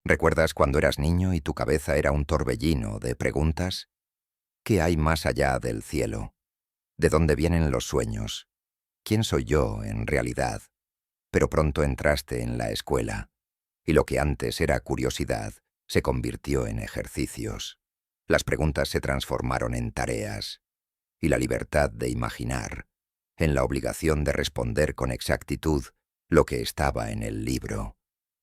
¿Recuerdas cuando eras niño y tu cabeza era un torbellino de preguntas? ¿Qué hay más allá del cielo? ¿De dónde vienen los sueños? ¿Quién soy yo, en realidad? Pero pronto entraste en la escuela, y lo que antes era curiosidad se convirtió en ejercicios. Las preguntas se transformaron en tareas, y la libertad de imaginar, en la obligación de responder con exactitud lo que estaba en el libro.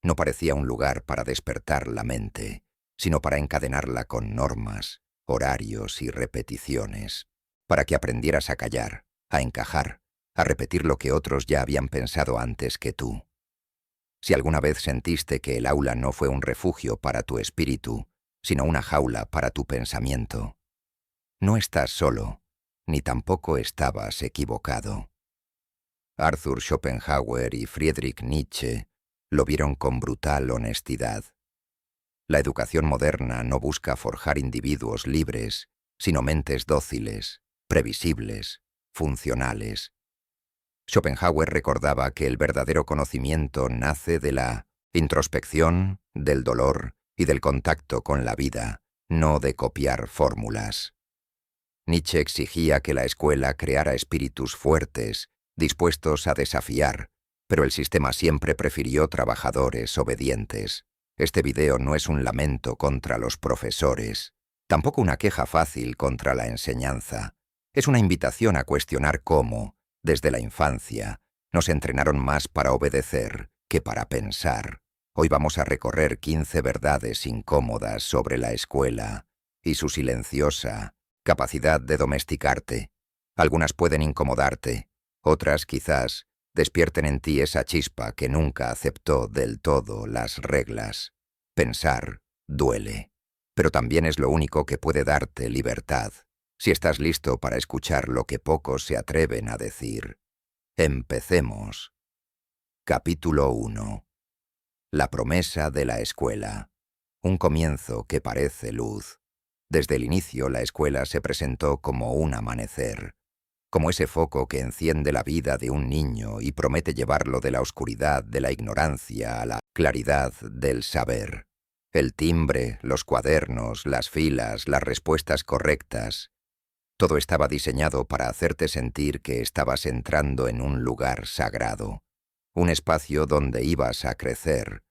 No parecía un lugar para despertar la mente, sino para encadenarla con normas, horarios y repeticiones, para que aprendieras a callar, a encajar, a repetir lo que otros ya habían pensado antes que tú. Si alguna vez sentiste que el aula no fue un refugio para tu espíritu, sino una jaula para tu pensamiento, no estás solo, ni tampoco estabas equivocado. Arthur Schopenhauer y Friedrich Nietzsche lo vieron con brutal honestidad. La educación moderna no busca forjar individuos libres, sino mentes dóciles, previsibles, funcionales. Schopenhauer recordaba que el verdadero conocimiento nace de la introspección, del dolor y del contacto con la vida, no de copiar fórmulas. Nietzsche exigía que la escuela creara espíritus fuertes, dispuestos a desafiar, pero el sistema siempre prefirió trabajadores obedientes. Este video no es un lamento contra los profesores, tampoco una queja fácil contra la enseñanza. Es una invitación a cuestionar cómo, desde la infancia, nos entrenaron más para obedecer que para pensar. Hoy vamos a recorrer 15 verdades incómodas sobre la escuela y su silenciosa capacidad de domesticarte. Algunas pueden incomodarte, otras quizás despierten en ti esa chispa que nunca aceptó del todo las reglas. Pensar duele, pero también es lo único que puede darte libertad, si estás listo para escuchar lo que pocos se atreven a decir. Empecemos. Capítulo 1. La promesa de la escuela. Un comienzo que parece luz. Desde el inicio la escuela se presentó como un amanecer, como ese foco que enciende la vida de un niño y promete llevarlo de la oscuridad de la ignorancia a la claridad del saber. El timbre, los cuadernos, las filas, las respuestas correctas. Todo estaba diseñado para hacerte sentir que estabas entrando en un lugar sagrado, un espacio donde ibas a crecer,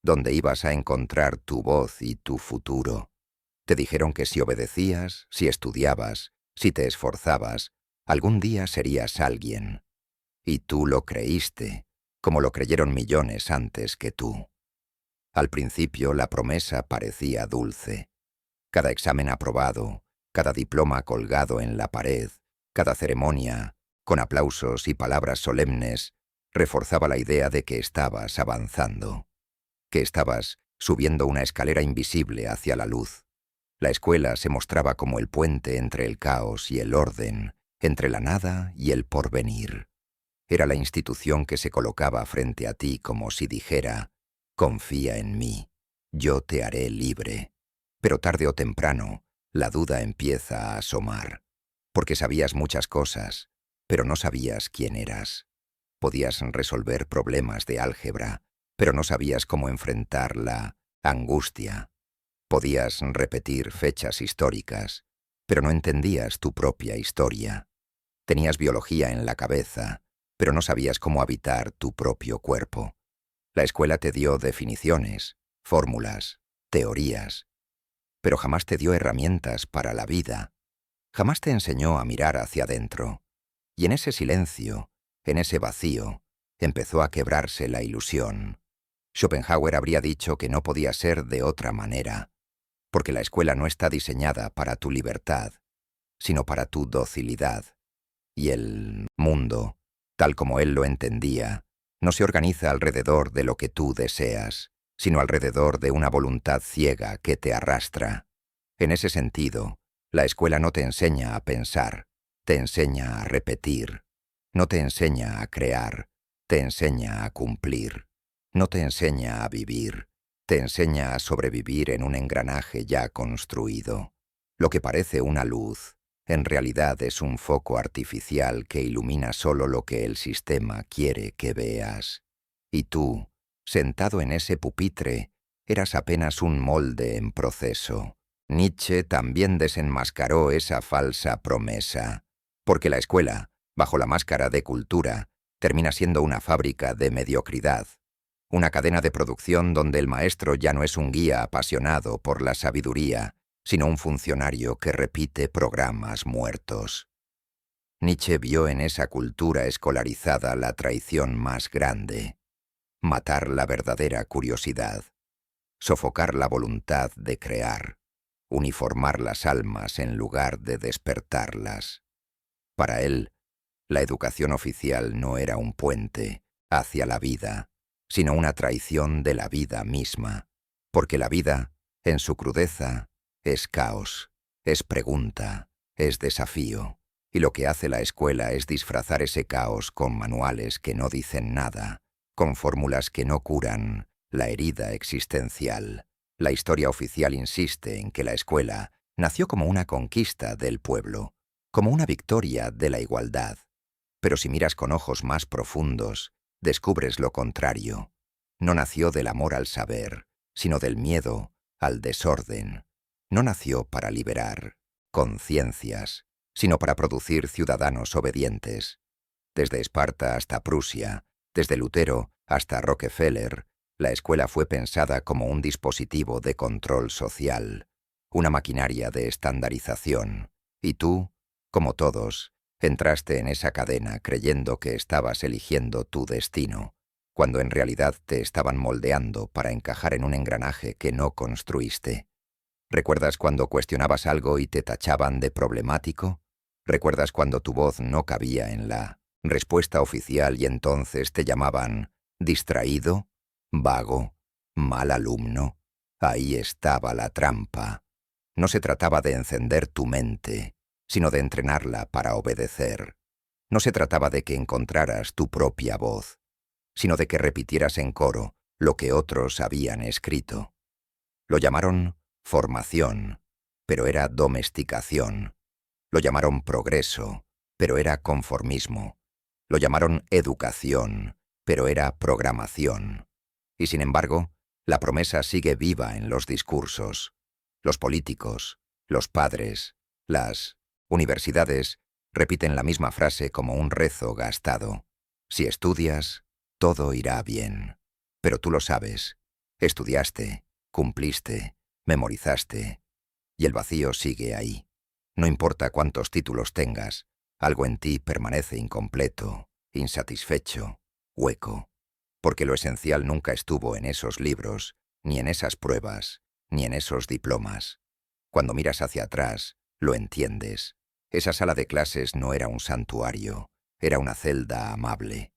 donde ibas a encontrar tu voz y tu futuro. Te dijeron que si obedecías, si estudiabas, si te esforzabas, algún día serías alguien. Y tú lo creíste, como lo creyeron millones antes que tú. Al principio la promesa parecía dulce. Cada examen aprobado, cada diploma colgado en la pared, cada ceremonia, con aplausos y palabras solemnes, reforzaba la idea de que estabas avanzando, que estabas subiendo una escalera invisible hacia la luz. La escuela se mostraba como el puente entre el caos y el orden, entre la nada y el porvenir. Era la institución que se colocaba frente a ti como si dijera: confía en mí, yo te haré libre. Pero tarde o temprano, la duda empieza a asomar, porque sabías muchas cosas, pero no sabías quién eras. Podías resolver problemas de álgebra, pero no sabías cómo enfrentar la angustia. Podías repetir fechas históricas, pero no entendías tu propia historia. Tenías biología en la cabeza, pero no sabías cómo habitar tu propio cuerpo. La escuela te dio definiciones, fórmulas, teorías, pero jamás te dio herramientas para la vida. Jamás te enseñó a mirar hacia adentro. Y en ese silencio, en ese vacío, empezó a quebrarse la ilusión. Schopenhauer habría dicho que no podía ser de otra manera, porque la escuela no está diseñada para tu libertad, sino para tu docilidad. Y el mundo, tal como él lo entendía, no se organiza alrededor de lo que tú deseas, sino alrededor de una voluntad ciega que te arrastra. En ese sentido, la escuela no te enseña a pensar, te enseña a repetir. No te enseña a crear, te enseña a cumplir. No te enseña a vivir, te enseña a sobrevivir en un engranaje ya construido. Lo que parece una luz, en realidad es un foco artificial que ilumina solo lo que el sistema quiere que veas. Y tú, sentado en ese pupitre, Eras apenas un molde en proceso. Nietzsche también desenmascaró esa falsa promesa, porque la escuela, bajo la máscara de cultura, termina siendo una fábrica de mediocridad, una cadena de producción donde el maestro ya no es un guía apasionado por la sabiduría, sino un funcionario que repite programas muertos. Nietzsche vio en esa cultura escolarizada la traición más grande: matar la verdadera curiosidad, sofocar la voluntad de crear, uniformar las almas en lugar de despertarlas. Para él, la educación oficial no era un puente hacia la vida, sino una traición de la vida misma, porque la vida, en su crudeza, es caos, es pregunta, es desafío, y lo que hace la escuela es disfrazar ese caos con manuales que no dicen nada, con fórmulas que no curan la herida existencial. La historia oficial insiste en que la escuela nació como una conquista del pueblo, como una victoria de la igualdad. Pero si miras con ojos más profundos, descubres lo contrario. No nació del amor al saber, sino del miedo al desorden. No nació para liberar conciencias, sino para producir ciudadanos obedientes. Desde Esparta hasta Prusia, desde Lutero hasta Rockefeller, la escuela fue pensada como un dispositivo de control social, una maquinaria de estandarización. Y tú, como todos, entraste en esa cadena creyendo que estabas eligiendo tu destino, cuando en realidad te estaban moldeando para encajar en un engranaje que no construiste. ¿Recuerdas cuando cuestionabas algo y te tachaban de problemático? ¿Recuerdas cuando tu voz no cabía en la respuesta oficial y entonces te llamaban distraído, vago, mal alumno? Ahí estaba la trampa. No se trataba de encender tu mente, sino de entrenarla para obedecer. No se trataba de que encontraras tu propia voz, sino de que repitieras en coro lo que otros habían escrito. Lo llamaron formación, pero era domesticación. Lo llamaron progreso, pero era conformismo. Lo llamaron educación, pero era programación. Y sin embargo, la promesa sigue viva en los discursos. Los políticos, los padres, las universidades repiten la misma frase como un rezo gastado. Si estudias, todo irá bien. Pero tú lo sabes. Estudiaste, cumpliste, memorizaste, y el vacío sigue ahí. No importa cuántos títulos tengas, algo en ti permanece incompleto, insatisfecho, hueco, porque lo esencial nunca estuvo en esos libros, ni en esas pruebas, ni en esos diplomas. Cuando miras hacia atrás, lo entiendes. Esa sala de clases no era un santuario, era una celda amable,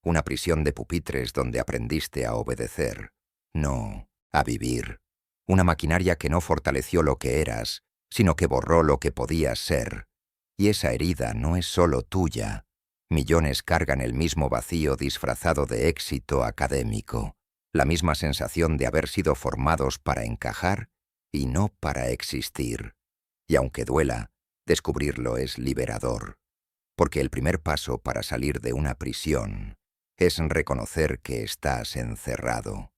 una prisión de pupitres donde aprendiste a obedecer, no a vivir. Una maquinaria que no fortaleció lo que eras, sino que borró lo que podías ser. Y esa herida no es solo tuya. Millones cargan el mismo vacío disfrazado de éxito académico, la misma sensación de haber sido formados para encajar y no para existir. Y aunque duela, descubrirlo es liberador, porque el primer paso para salir de una prisión es reconocer que estás encerrado.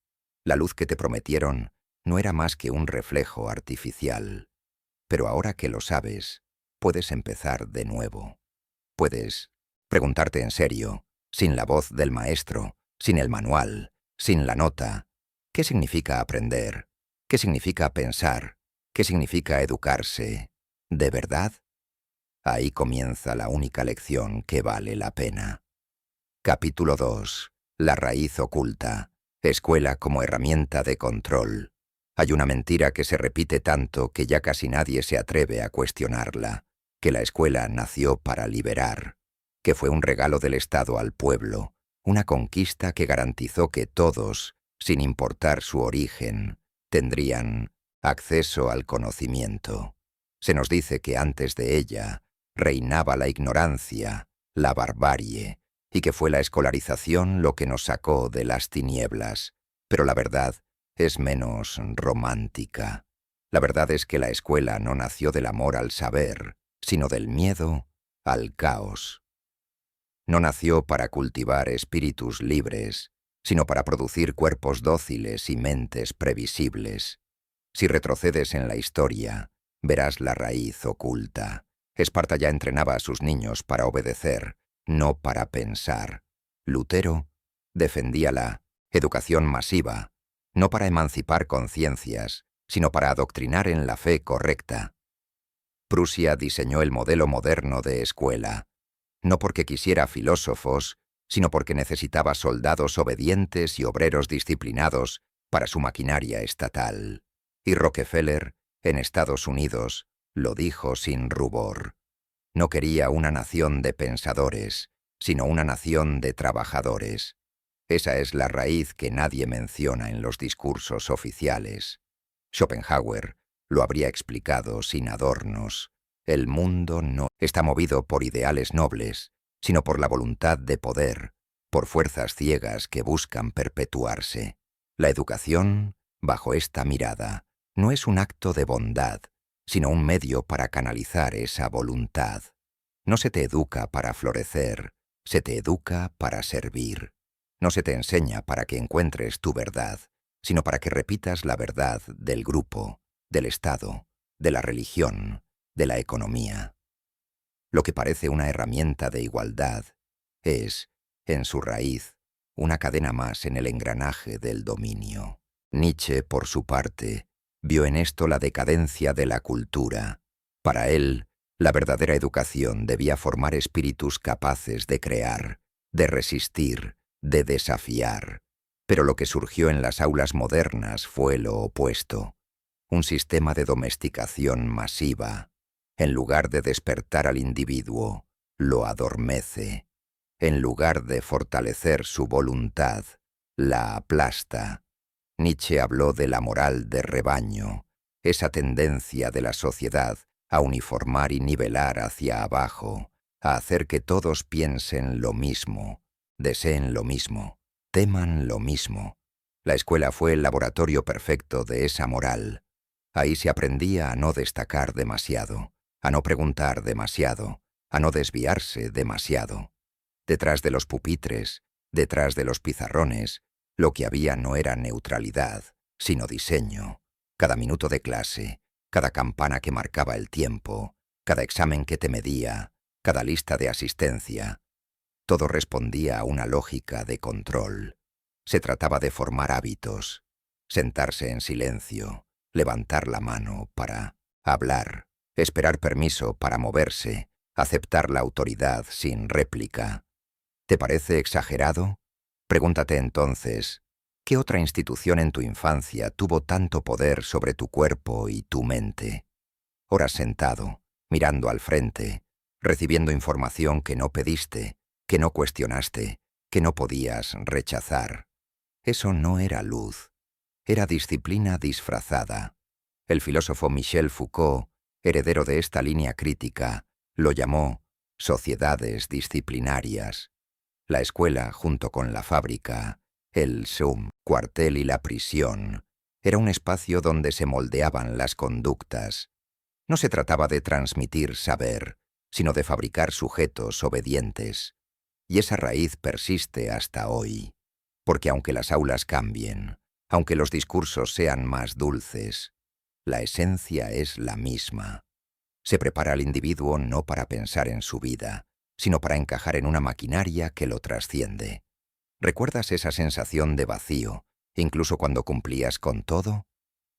La luz que te prometieron no era más que un reflejo artificial. Pero ahora que lo sabes, puedes empezar de nuevo. Puedes preguntarte en serio, sin la voz del maestro, sin el manual, sin la nota, ¿qué significa aprender? ¿Qué significa pensar? ¿Qué significa educarse? ¿De verdad? Ahí comienza la única lección que vale la pena. Capítulo 2. La raíz oculta. Escuela como herramienta de control. Hay una mentira que se repite tanto que ya casi nadie se atreve a cuestionarla, que la escuela nació para liberar, que fue un regalo del Estado al pueblo, una conquista que garantizó que todos, sin importar su origen, tendrían acceso al conocimiento. Se nos dice que antes de ella reinaba la ignorancia, la barbarie, y que fue la escolarización lo que nos sacó de las tinieblas, pero la verdad es menos romántica. La verdad es que la escuela no nació del amor al saber, sino del miedo al caos. No nació para cultivar espíritus libres, sino para producir cuerpos dóciles y mentes previsibles. Si retrocedes en la historia, verás la raíz oculta. Esparta ya entrenaba a sus niños para obedecer, no para pensar. Lutero defendía la educación masiva, no para emancipar conciencias, sino para adoctrinar en la fe correcta. Prusia diseñó el modelo moderno de escuela, no porque quisiera filósofos, sino porque necesitaba soldados obedientes y obreros disciplinados para su maquinaria estatal. Y Rockefeller, en Estados Unidos, lo dijo sin rubor. No quería una nación de pensadores, sino una nación de trabajadores. Esa es la raíz que nadie menciona en los discursos oficiales. Schopenhauer lo habría explicado sin adornos. El mundo no está movido por ideales nobles, sino por la voluntad de poder, por fuerzas ciegas que buscan perpetuarse. La educación, bajo esta mirada, no es un acto de bondad, sino un medio para canalizar esa voluntad. No se te educa para florecer, se te educa para servir. No se te enseña para que encuentres tu verdad, sino para que repitas la verdad del grupo, del Estado, de la religión, de la economía. Lo que parece una herramienta de igualdad es, en su raíz, una cadena más en el engranaje del dominio. Nietzsche, por su parte, vio en esto la decadencia de la cultura. Para él, la verdadera educación debía formar espíritus capaces de crear, de resistir, de desafiar. Pero lo que surgió en las aulas modernas fue lo opuesto, un sistema de domesticación masiva. En lugar de despertar al individuo, lo adormece. En lugar de fortalecer su voluntad, la aplasta. Nietzsche habló de la moral de rebaño, esa tendencia de la sociedad a uniformar y nivelar hacia abajo, a hacer que todos piensen lo mismo, deseen lo mismo, teman lo mismo. La escuela fue el laboratorio perfecto de esa moral. Ahí se aprendía a no destacar demasiado, a no preguntar demasiado, a no desviarse demasiado. Detrás de los pupitres, detrás de los pizarrones, lo que había no era neutralidad, sino diseño. Cada minuto de clase, cada campana que marcaba el tiempo, cada examen que te medía, cada lista de asistencia, todo respondía a una lógica de control. Se trataba de formar hábitos, sentarse en silencio, levantar la mano para hablar, esperar permiso para moverse, aceptar la autoridad sin réplica. ¿Te parece exagerado? Pregúntate entonces, ¿qué otra institución en tu infancia tuvo tanto poder sobre tu cuerpo y tu mente? Horas sentado, mirando al frente, recibiendo información que no pediste, que no cuestionaste, que no podías rechazar. Eso no era luz, era disciplina disfrazada. El filósofo Michel Foucault, heredero de esta línea crítica, lo llamó sociedades disciplinarias. La escuela, junto con la fábrica, el cuartel y la prisión, era un espacio donde se moldeaban las conductas. No se trataba de transmitir saber, sino de fabricar sujetos obedientes. Y esa raíz persiste hasta hoy, porque aunque las aulas cambien, aunque los discursos sean más dulces, la esencia es la misma. Se prepara al individuo no para pensar en su vida, sino para encajar en una maquinaria que lo trasciende. ¿Recuerdas esa sensación de vacío, incluso cuando cumplías con todo?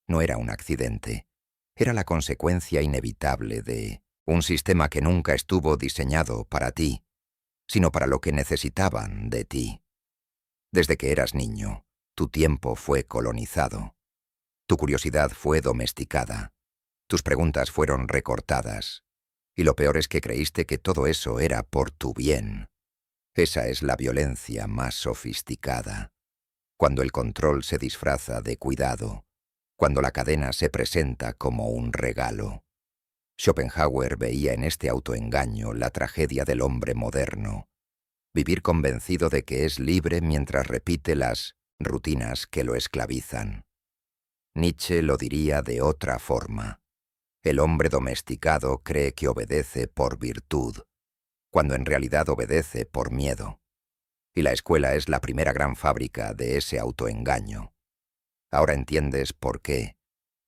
No era un accidente, era la consecuencia inevitable de un sistema que nunca estuvo diseñado para ti, sino para lo que necesitaban de ti. Desde que eras niño, tu tiempo fue colonizado. Tu curiosidad fue domesticada. Tus preguntas fueron recortadas. Y lo peor es que creíste que todo eso era por tu bien. Esa es la violencia más sofisticada. Cuando el control se disfraza de cuidado, cuando la cadena se presenta como un regalo. Schopenhauer veía en este autoengaño la tragedia del hombre moderno. Vivir convencido de que es libre mientras repite las rutinas que lo esclavizan. Nietzsche lo diría de otra forma. El hombre domesticado cree que obedece por virtud, cuando en realidad obedece por miedo. y la escuela es la primera gran fábrica de ese autoengaño. Ahora entiendes por qué,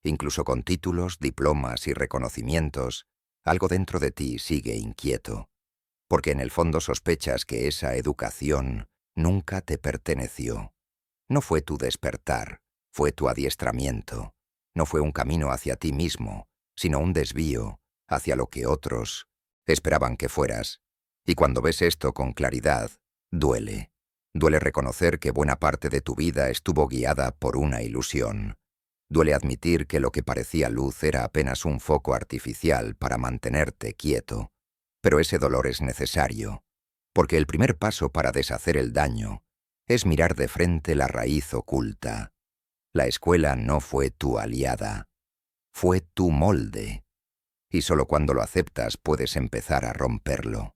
incluso con títulos, diplomas y reconocimientos, algo dentro de ti sigue inquieto, porque en el fondo sospechas que esa educación nunca te perteneció. No fue tu despertar, fue tu adiestramiento. No fue un camino hacia ti mismo, sino un desvío hacia lo que otros esperaban que fueras. Y cuando ves esto con claridad, duele. Duele reconocer que buena parte de tu vida estuvo guiada por una ilusión. Duele admitir que lo que parecía luz era apenas un foco artificial para mantenerte quieto. Pero ese dolor es necesario, porque el primer paso para deshacer el daño es mirar de frente la raíz oculta. La escuela no fue tu aliada, fue tu molde, y solo cuando lo aceptas puedes empezar a romperlo.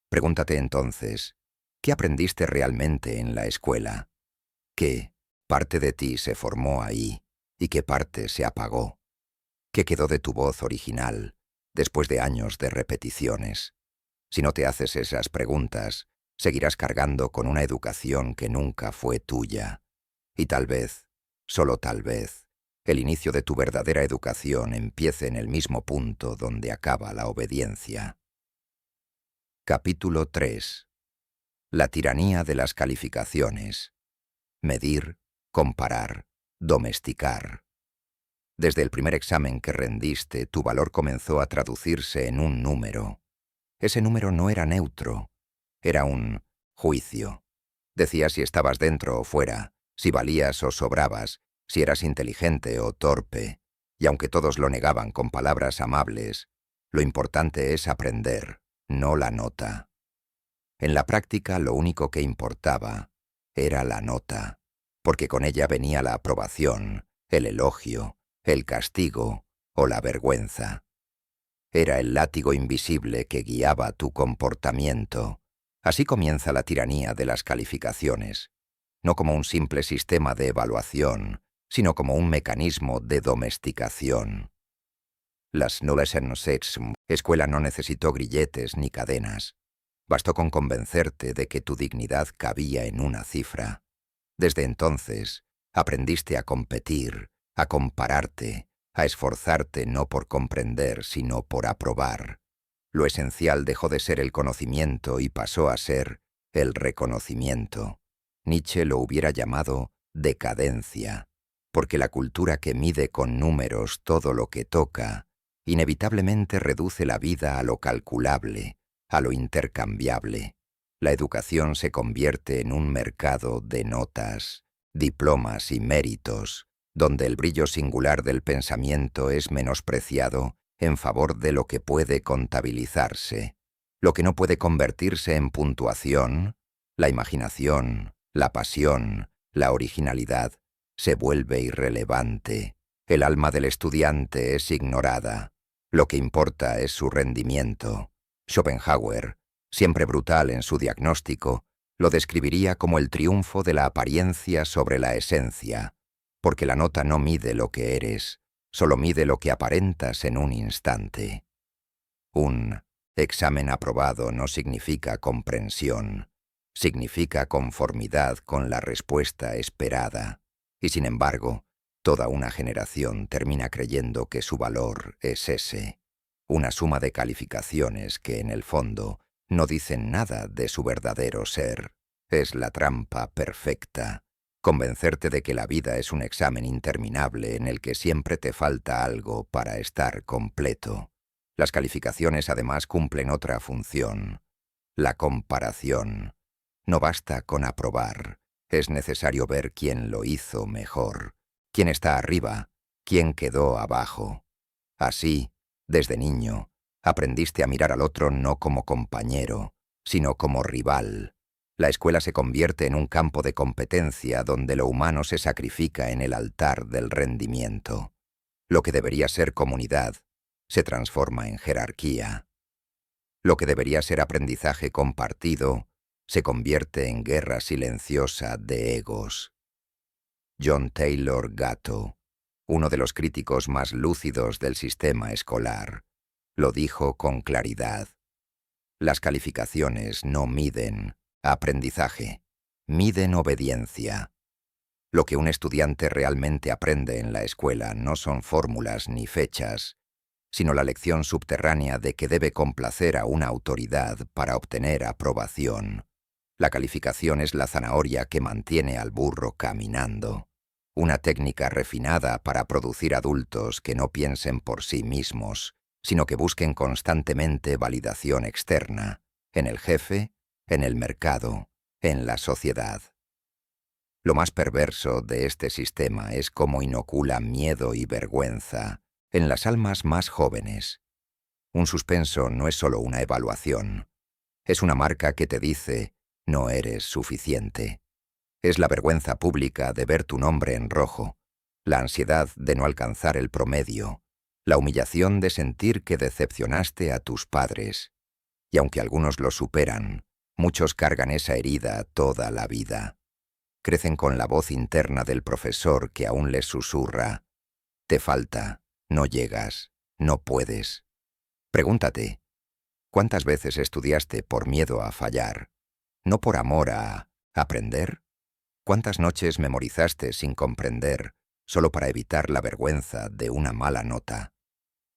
Pregúntate entonces, ¿qué aprendiste realmente en la escuela? ¿Qué parte de ti se formó ahí y qué parte se apagó? ¿Qué quedó de tu voz original después de años de repeticiones? Si no te haces esas preguntas, seguirás cargando con una educación que nunca fue tuya. Y tal vez, solo tal vez, el inicio de tu verdadera educación empiece en el mismo punto donde acaba la obediencia. Capítulo 3. La tiranía de las calificaciones. Medir, comparar, domesticar. Desde el primer examen que rendiste, tu valor comenzó a traducirse en un número. Ese número no era neutro, era un juicio. Decía si estabas dentro o fuera, si valías o sobrabas, si eras inteligente o torpe, y aunque todos lo negaban con palabras amables, lo importante es aprender, no la nota. En la práctica lo único que importaba era la nota, porque con ella venía la aprobación, el elogio, el castigo o la vergüenza. Era el látigo invisible que guiaba tu comportamiento. Así comienza la tiranía de las calificaciones, no como un simple sistema de evaluación, sino como un mecanismo de domesticación. Las Nolesensex, escuela no necesitó grilletes ni cadenas. Bastó con convencerte de que tu dignidad cabía en una cifra. Desde entonces, aprendiste a competir, a compararte, a esforzarte no por comprender, sino por aprobar. Lo esencial dejó de ser el conocimiento y pasó a ser el reconocimiento. Nietzsche lo hubiera llamado decadencia, porque la cultura que mide con números todo lo que toca, inevitablemente reduce la vida a lo calculable, a lo intercambiable. La educación se convierte en un mercado de notas, diplomas y méritos, donde el brillo singular del pensamiento es menospreciado en favor de lo que puede contabilizarse. Lo que no puede convertirse en puntuación, la imaginación, la pasión, la originalidad, se vuelve irrelevante. El alma del estudiante es ignorada. Lo que importa es su rendimiento. Schopenhauer, siempre brutal en su diagnóstico, lo describiría como el triunfo de la apariencia sobre la esencia, porque la nota no mide lo que eres, solo mide lo que aparentas en un instante. Un examen aprobado no significa comprensión, significa conformidad con la respuesta esperada, y sin embargo, toda una generación termina creyendo que su valor es ese, una suma de calificaciones que en el fondo no dicen nada de su verdadero ser. Es la trampa perfecta. Convencerte de que la vida es un examen interminable en el que siempre te falta algo para estar completo. Las calificaciones además cumplen otra función, la comparación. No basta con aprobar, es necesario ver quién lo hizo mejor, quién está arriba, quién quedó abajo. Así, desde niño, aprendiste a mirar al otro no como compañero, sino como rival. La escuela se convierte en un campo de competencia donde lo humano se sacrifica en el altar del rendimiento. Lo que debería ser comunidad se transforma en jerarquía. Lo que debería ser aprendizaje compartido se convierte en guerra silenciosa de egos. John Taylor Gatto, uno de los críticos más lúcidos del sistema escolar, lo dijo con claridad. Las calificaciones no miden, Aprendizaje. Miden obediencia. Lo que un estudiante realmente aprende en la escuela no son fórmulas ni fechas, sino la lección subterránea de que debe complacer a una autoridad para obtener aprobación. La calificación es la zanahoria que mantiene al burro caminando. Una técnica refinada para producir adultos que no piensen por sí mismos, sino que busquen constantemente validación externa, en el jefe, en el mercado, en la sociedad. Lo más perverso de este sistema es cómo inocula miedo y vergüenza en las almas más jóvenes. Un suspenso no es solo una evaluación. Es una marca que te dice, no eres suficiente. Es la vergüenza pública de ver tu nombre en rojo, la ansiedad de no alcanzar el promedio, la humillación de sentir que decepcionaste a tus padres. Y aunque algunos lo superan, muchos cargan esa herida toda la vida. Crecen con la voz interna del profesor que aún les susurra, te falta, no llegas, no puedes. Pregúntate, ¿cuántas veces estudiaste por miedo a fallar, no por amor a aprender? ¿Cuántas noches memorizaste sin comprender, solo para evitar la vergüenza de una mala nota?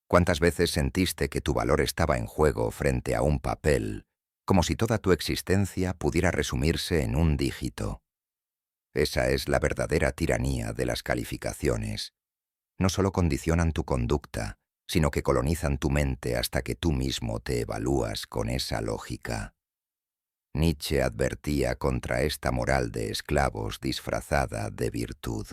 ¿Cuántas veces sentiste que tu valor estaba en juego frente a un papel, como si toda tu existencia pudiera resumirse en un dígito? Esa es la verdadera tiranía de las calificaciones. No solo condicionan tu conducta, sino que colonizan tu mente hasta que tú mismo te evalúas con esa lógica. Nietzsche advertía contra esta moral de esclavos disfrazada de virtud.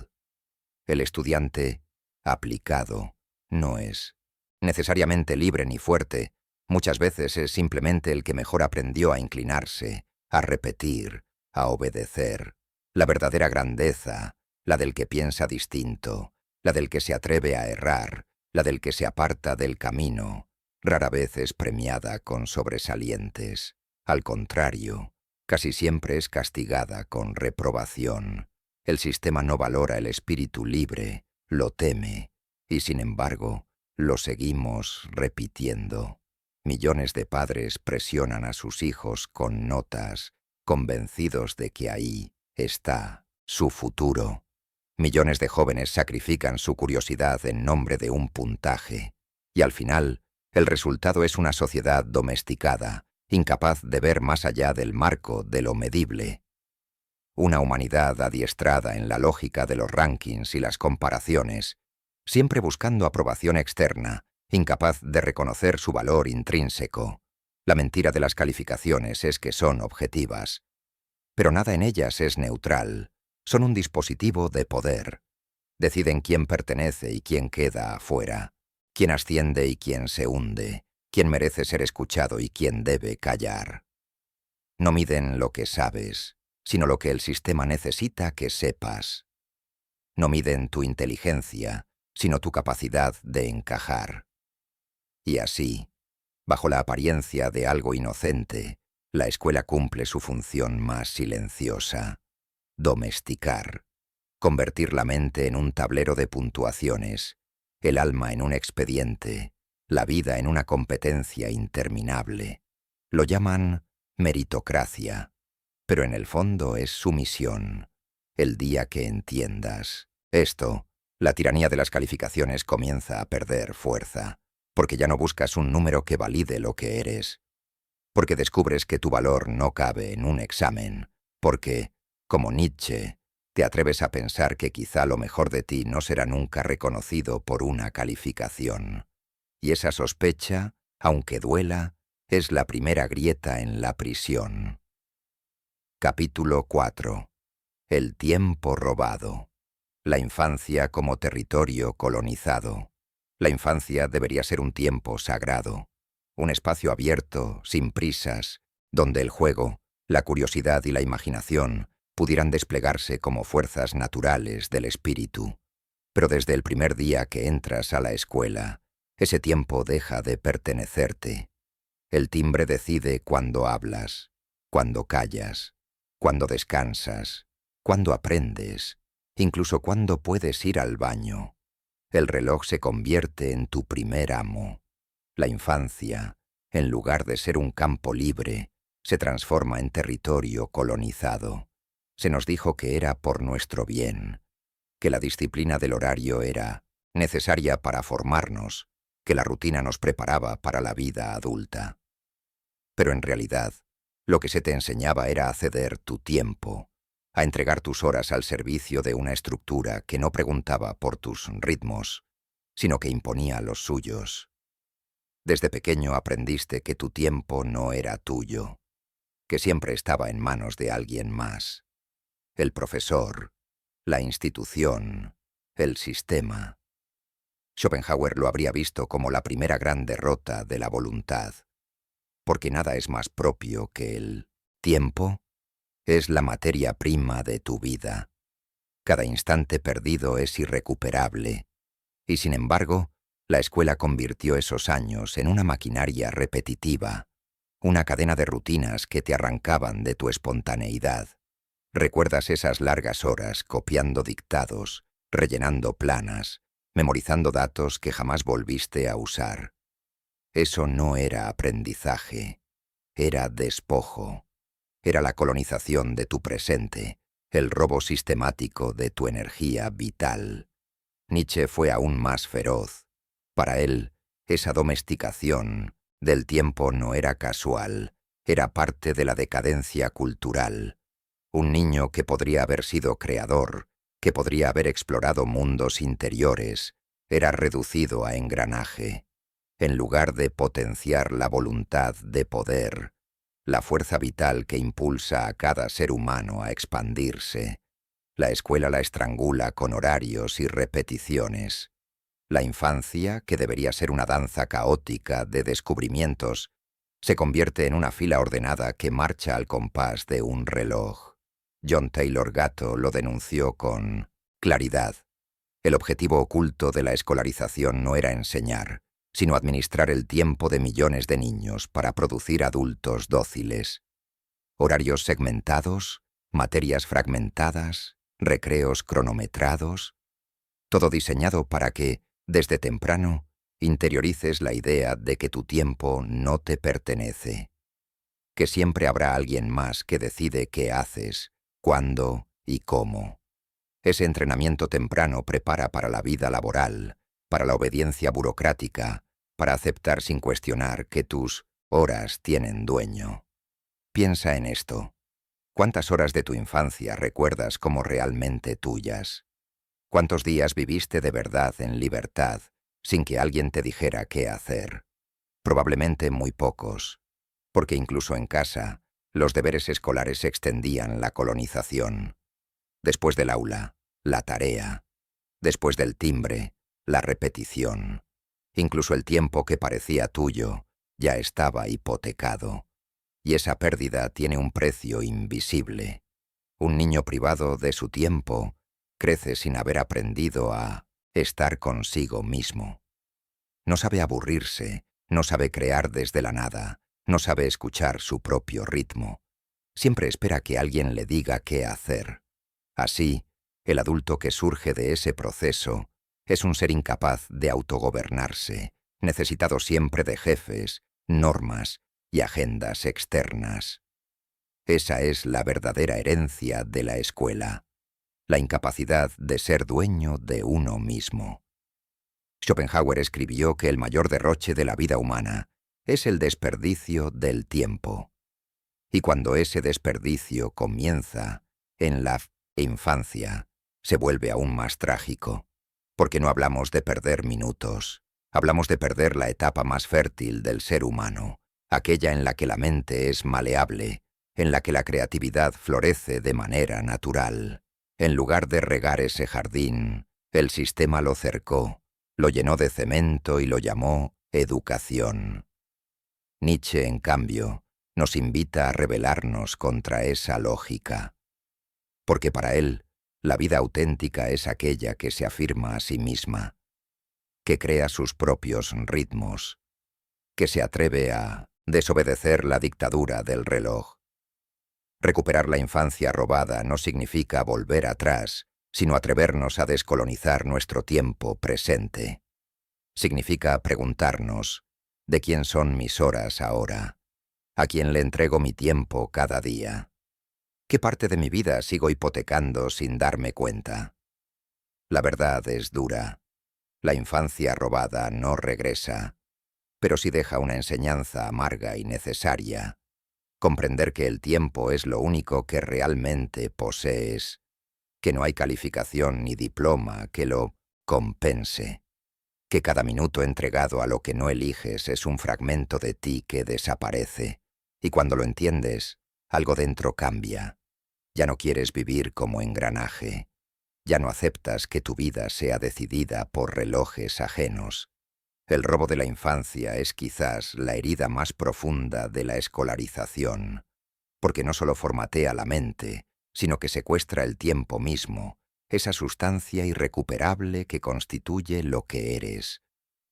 El estudiante, aplicado, no es necesariamente libre ni fuerte. Muchas veces es simplemente el que mejor aprendió a inclinarse, a repetir, a obedecer. La verdadera grandeza, la del que piensa distinto, la del que se atreve a errar, la del que se aparta del camino, rara vez es premiada con sobresalientes. Al contrario, casi siempre es castigada con reprobación. El sistema no valora el espíritu libre, lo teme, y sin embargo, lo seguimos repitiendo. Millones de padres presionan a sus hijos con notas, convencidos de que ahí está su futuro. Millones de jóvenes sacrifican su curiosidad en nombre de un puntaje, y al final, el resultado es una sociedad domesticada, incapaz de ver más allá del marco de lo medible. Una humanidad adiestrada en la lógica de los rankings y las comparaciones, siempre buscando aprobación externa, incapaz de reconocer su valor intrínseco. La mentira de las calificaciones es que son objetivas. Pero nada en ellas es neutral. Son un dispositivo de poder. Deciden quién pertenece y quién queda afuera, quién asciende y quién se hunde, quién merece ser escuchado y quién debe callar. No miden lo que sabes, sino lo que el sistema necesita que sepas. No miden tu inteligencia, sino tu capacidad de encajar. Y así, bajo la apariencia de algo inocente, la escuela cumple su función más silenciosa: domesticar, convertir la mente en un tablero de puntuaciones, el alma en un expediente, la vida en una competencia interminable. Lo llaman meritocracia, pero en el fondo es sumisión. El día que entiendas esto, la tiranía de las calificaciones comienza a perder fuerza, porque ya no buscas un número que valide lo que eres, porque descubres que tu valor no cabe en un examen, porque, como Nietzsche, te atreves a pensar que quizá lo mejor de ti no será nunca reconocido por una calificación. Y esa sospecha, aunque duela, es la primera grieta en la prisión. Capítulo 4. El tiempo robado. La infancia como territorio colonizado. La infancia debería ser un tiempo sagrado, un espacio abierto, sin prisas, donde el juego, la curiosidad y la imaginación pudieran desplegarse como fuerzas naturales del espíritu. Pero desde el primer día que entras a la escuela, ese tiempo deja de pertenecerte. El timbre decide cuándo hablas, cuándo callas, cuándo descansas, cuándo aprendes, incluso cuándo puedes ir al baño. El reloj se convierte en tu primer amo. La infancia, en lugar de ser un campo libre, se transforma en territorio colonizado. Se nos dijo que era por nuestro bien, que la disciplina del horario era necesaria para formarnos, que la rutina nos preparaba para la vida adulta. Pero en realidad, lo que se te enseñaba era a ceder tu tiempo, a entregar tus horas al servicio de una estructura que no preguntaba por tus ritmos, sino que imponía los suyos. Desde pequeño aprendiste que tu tiempo no era tuyo, que siempre estaba en manos de alguien más. El profesor, la institución, el sistema. Schopenhauer lo habría visto como la primera gran derrota de la voluntad, porque nada es más propio que el tiempo. Es la materia prima de tu vida. Cada instante perdido es irrecuperable, y sin embargo, la escuela convirtió esos años en una maquinaria repetitiva, una cadena de rutinas que te arrancaban de tu espontaneidad. ¿Recuerdas esas largas horas copiando dictados, rellenando planas, memorizando datos que jamás volviste a usar? Eso no era aprendizaje, era despojo. Era la colonización de tu presente, el robo sistemático de tu energía vital. Nietzsche fue aún más feroz. Para él, esa domesticación del tiempo no era casual, era parte de la decadencia cultural. Un niño que podría haber sido creador, que podría haber explorado mundos interiores, era reducido a engranaje. En lugar de potenciar la voluntad de poder, la fuerza vital que impulsa a cada ser humano a expandirse, la escuela la estrangula con horarios y repeticiones. La infancia, que debería ser una danza caótica de descubrimientos, se convierte en una fila ordenada que marcha al compás de un reloj. John Taylor Gatto lo denunció con claridad. El objetivo oculto de la escolarización no era enseñar, sino administrar el tiempo de millones de niños para producir adultos dóciles. Horarios segmentados, materias fragmentadas, recreos cronometrados, todo diseñado para que, desde temprano, interiorices la idea de que tu tiempo no te pertenece, que siempre habrá alguien más que decide qué haces, cuándo y cómo. Ese entrenamiento temprano prepara para la vida laboral, para la obediencia burocrática, para aceptar sin cuestionar que tus horas tienen dueño. Piensa en esto. ¿Cuántas horas de tu infancia recuerdas como realmente tuyas? ¿Cuántos días viviste de verdad en libertad, sin que alguien te dijera qué hacer? Probablemente muy pocos, porque incluso en casa, los deberes escolares extendían la colonización. Después del aula, la tarea. Después del timbre, la repetición. Incluso el tiempo que parecía tuyo ya estaba hipotecado. Y esa pérdida tiene un precio invisible. Un niño privado de su tiempo crece sin haber aprendido a estar consigo mismo. No sabe aburrirse, no sabe crear desde la nada, no sabe escuchar su propio ritmo. Siempre espera que alguien le diga qué hacer. Así, el adulto que surge de ese proceso es un ser incapaz de autogobernarse, necesitado siempre de jefes, normas y agendas externas. Esa es la verdadera herencia de la escuela, la incapacidad de ser dueño de uno mismo. Schopenhauer escribió que el mayor derroche de la vida humana es el desperdicio del tiempo. Y cuando ese desperdicio comienza en la infancia, se vuelve aún más trágico, porque no hablamos de perder minutos, hablamos de perder la etapa más fértil del ser humano, aquella en la que la mente es maleable, en la que la creatividad florece de manera natural. En lugar de regar ese jardín, el sistema lo cercó, lo llenó de cemento y lo llamó educación. Nietzsche, en cambio, nos invita a rebelarnos contra esa lógica, porque para él, la vida auténtica es aquella que se afirma a sí misma, que crea sus propios ritmos, que se atreve a desobedecer la dictadura del reloj. Recuperar la infancia robada no significa volver atrás, sino atrevernos a descolonizar nuestro tiempo presente. Significa preguntarnos, ¿de quién son mis horas ahora? ¿A quién le entrego mi tiempo cada día? ¿Qué parte de mi vida sigo hipotecando sin darme cuenta? La verdad es dura. La infancia robada no regresa, pero sí deja una enseñanza amarga y necesaria. Comprender que el tiempo es lo único que realmente posees, que no hay calificación ni diploma que lo compense, que cada minuto entregado a lo que no eliges es un fragmento de ti que desaparece, y cuando lo entiendes, algo dentro cambia. Ya no quieres vivir como engranaje, ya no aceptas que tu vida sea decidida por relojes ajenos. El robo de la infancia es quizás la herida más profunda de la escolarización, porque no solo formatea la mente, sino que secuestra el tiempo mismo, esa sustancia irrecuperable que constituye lo que eres.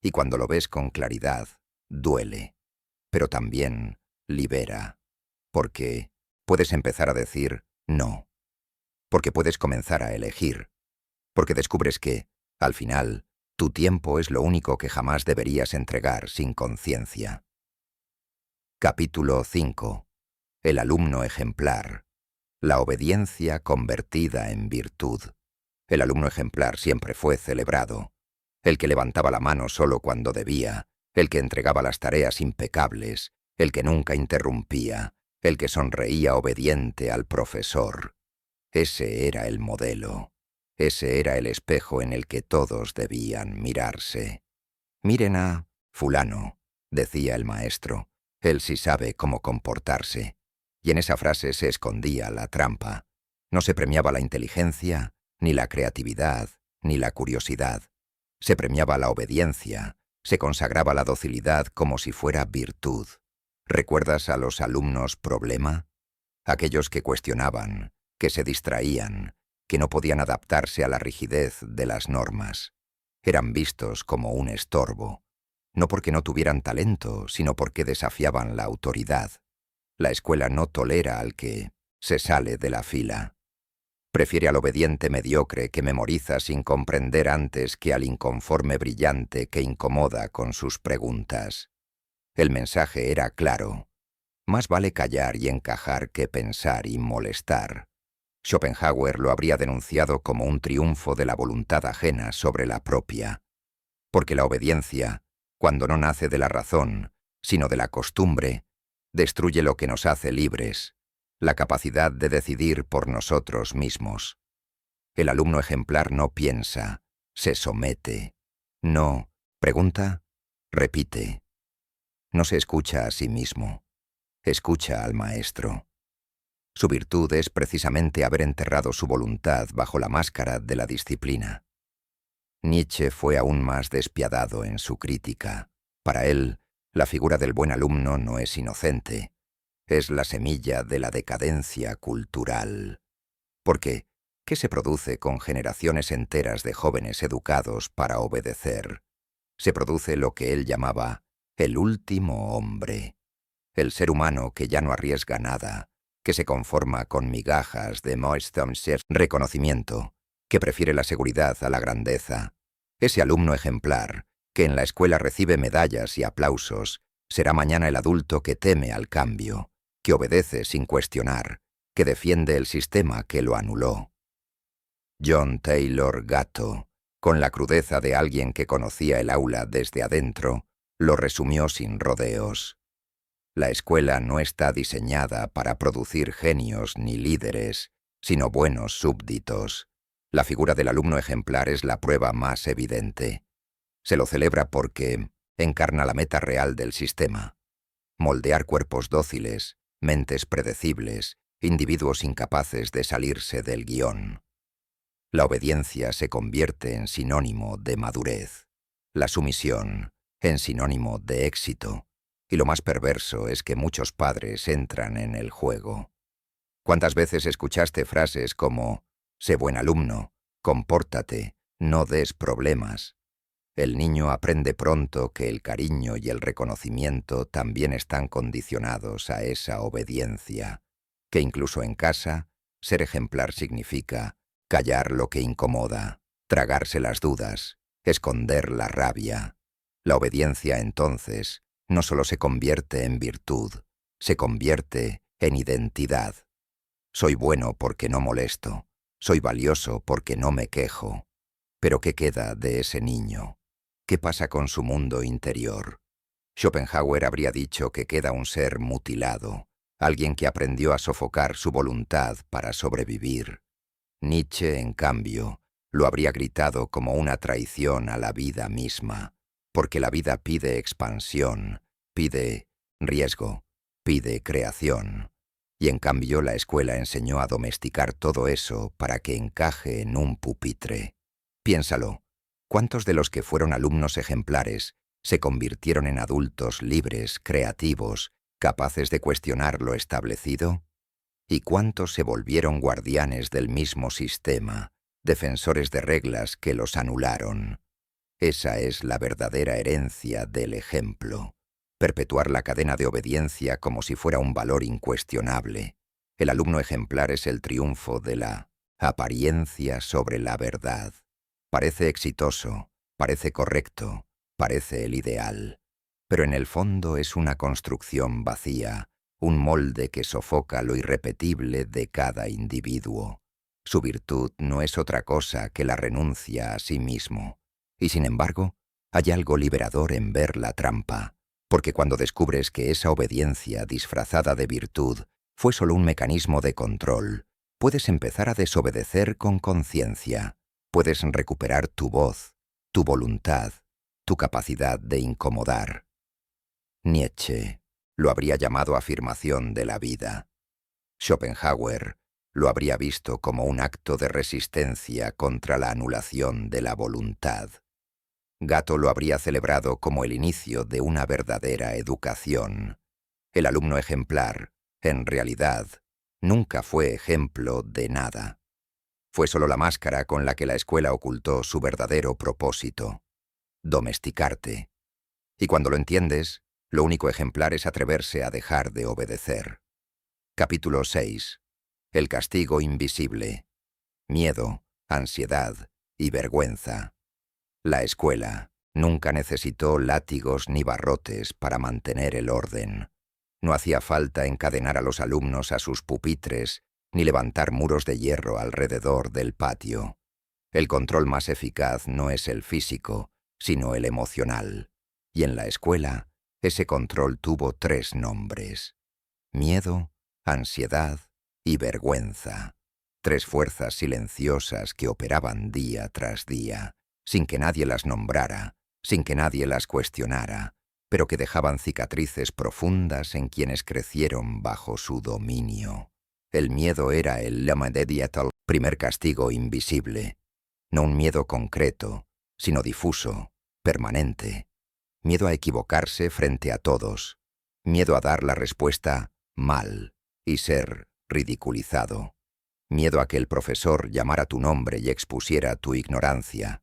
Y cuando lo ves con claridad, duele, pero también libera, porque puedes empezar a decir no, porque puedes comenzar a elegir, porque descubres que, al final, tu tiempo es lo único que jamás deberías entregar sin conciencia. Capítulo 5. El alumno ejemplar. La obediencia convertida en virtud. El alumno ejemplar siempre fue celebrado. El que levantaba la mano solo cuando debía, el que entregaba las tareas impecables, el que nunca interrumpía, el que sonreía obediente al profesor. Ese era el modelo. Ese era el espejo en el que todos debían mirarse. «Miren a fulano», decía el maestro. «Él sí sabe cómo comportarse». Y en esa frase se escondía la trampa. No se premiaba la inteligencia, ni la creatividad, ni la curiosidad. Se premiaba la obediencia, se consagraba la docilidad como si fuera virtud. ¿Recuerdas a los alumnos problema? Aquellos que cuestionaban, que se distraían, que no podían adaptarse a la rigidez de las normas. Eran vistos como un estorbo, no porque no tuvieran talento, sino porque desafiaban la autoridad. La escuela no tolera al que se sale de la fila. Prefiere al obediente mediocre que memoriza sin comprender antes que al inconforme brillante que incomoda con sus preguntas. El mensaje era claro. Más vale callar y encajar que pensar y molestar. Schopenhauer lo habría denunciado como un triunfo de la voluntad ajena sobre la propia. Porque la obediencia, cuando no nace de la razón, sino de la costumbre, destruye lo que nos hace libres, la capacidad de decidir por nosotros mismos. El alumno ejemplar no piensa, se somete. No pregunta, repite. No se escucha a sí mismo, escucha al maestro. Su virtud es precisamente haber enterrado su voluntad bajo la máscara de la disciplina. Nietzsche fue aún más despiadado en su crítica. Para él, la figura del buen alumno no es inocente, es la semilla de la decadencia cultural. Porque, ¿qué se produce con generaciones enteras de jóvenes educados para obedecer? Se produce lo que él llamaba el último hombre, el ser humano que ya no arriesga nada, que se conforma con migajas de reconocimiento, que prefiere la seguridad a la grandeza. Ese alumno ejemplar, que en la escuela recibe medallas y aplausos, será mañana el adulto que teme al cambio, que obedece sin cuestionar, que defiende el sistema que lo anuló. John Taylor Gatto, con la crudeza de alguien que conocía el aula desde adentro, lo resumió sin rodeos. La escuela no está diseñada para producir genios ni líderes, sino buenos súbditos. La figura del alumno ejemplar es la prueba más evidente. Se lo celebra porque encarna la meta real del sistema: moldear cuerpos dóciles, mentes predecibles, individuos incapaces de salirse del guión. La obediencia se convierte en sinónimo de madurez, la sumisión en sinónimo de éxito. Y lo más perverso es que muchos padres entran en el juego. ¿Cuántas veces escuchaste frases como «sé buen alumno», «compórtate», «no des problemas»? El niño aprende pronto que el cariño y el reconocimiento también están condicionados a esa obediencia, que incluso en casa, ser ejemplar significa callar lo que incomoda, tragarse las dudas, esconder la rabia. La obediencia, entonces, no solo se convierte en virtud, se convierte en identidad. Soy bueno porque no molesto, soy valioso porque no me quejo. Pero ¿qué queda de ese niño? ¿Qué pasa con su mundo interior? Schopenhauer habría dicho que queda un ser mutilado, alguien que aprendió a sofocar su voluntad para sobrevivir. Nietzsche, en cambio, lo habría gritado como una traición a la vida misma, porque la vida pide expansión, pide riesgo, pide creación. Y en cambio la escuela enseñó a domesticar todo eso para que encaje en un pupitre. Piénsalo, ¿cuántos de los que fueron alumnos ejemplares se convirtieron en adultos libres, creativos, capaces de cuestionar lo establecido? ¿Y cuántos se volvieron guardianes del mismo sistema, defensores de reglas que los anularon? Esa es la verdadera herencia del ejemplo. Perpetuar la cadena de obediencia como si fuera un valor incuestionable. El alumno ejemplar es el triunfo de la apariencia sobre la verdad. Parece exitoso, parece correcto, parece el ideal. Pero en el fondo es una construcción vacía, un molde que sofoca lo irrepetible de cada individuo. Su virtud no es otra cosa que la renuncia a sí mismo. Y sin embargo, hay algo liberador en ver la trampa, porque cuando descubres que esa obediencia disfrazada de virtud fue solo un mecanismo de control, puedes empezar a desobedecer con conciencia, puedes recuperar tu voz, tu voluntad, tu capacidad de incomodar. Nietzsche lo habría llamado afirmación de la vida. Schopenhauer lo habría visto como un acto de resistencia contra la anulación de la voluntad. Gatto lo habría celebrado como el inicio de una verdadera educación. El alumno ejemplar, en realidad, nunca fue ejemplo de nada. Fue solo la máscara con la que la escuela ocultó su verdadero propósito: domesticarte. Y cuando lo entiendes, lo único ejemplar es atreverse a dejar de obedecer. Capítulo 6. El castigo invisible. Miedo, ansiedad y vergüenza. La escuela nunca necesitó látigos ni barrotes para mantener el orden. No hacía falta encadenar a los alumnos a sus pupitres ni levantar muros de hierro alrededor del patio. El control más eficaz no es el físico, sino el emocional. Y en la escuela, ese control tuvo 3 nombres: miedo, ansiedad y vergüenza. 3 fuerzas silenciosas que operaban día tras día, sin que nadie las nombrara, sin que nadie las cuestionara, pero que dejaban cicatrices profundas en quienes crecieron bajo su dominio. El miedo era el immediato, primer castigo invisible. No un miedo concreto, sino difuso, permanente. Miedo a equivocarse frente a todos. Miedo a dar la respuesta mal y ser ridiculizado. Miedo a que el profesor llamara tu nombre y expusiera tu ignorancia.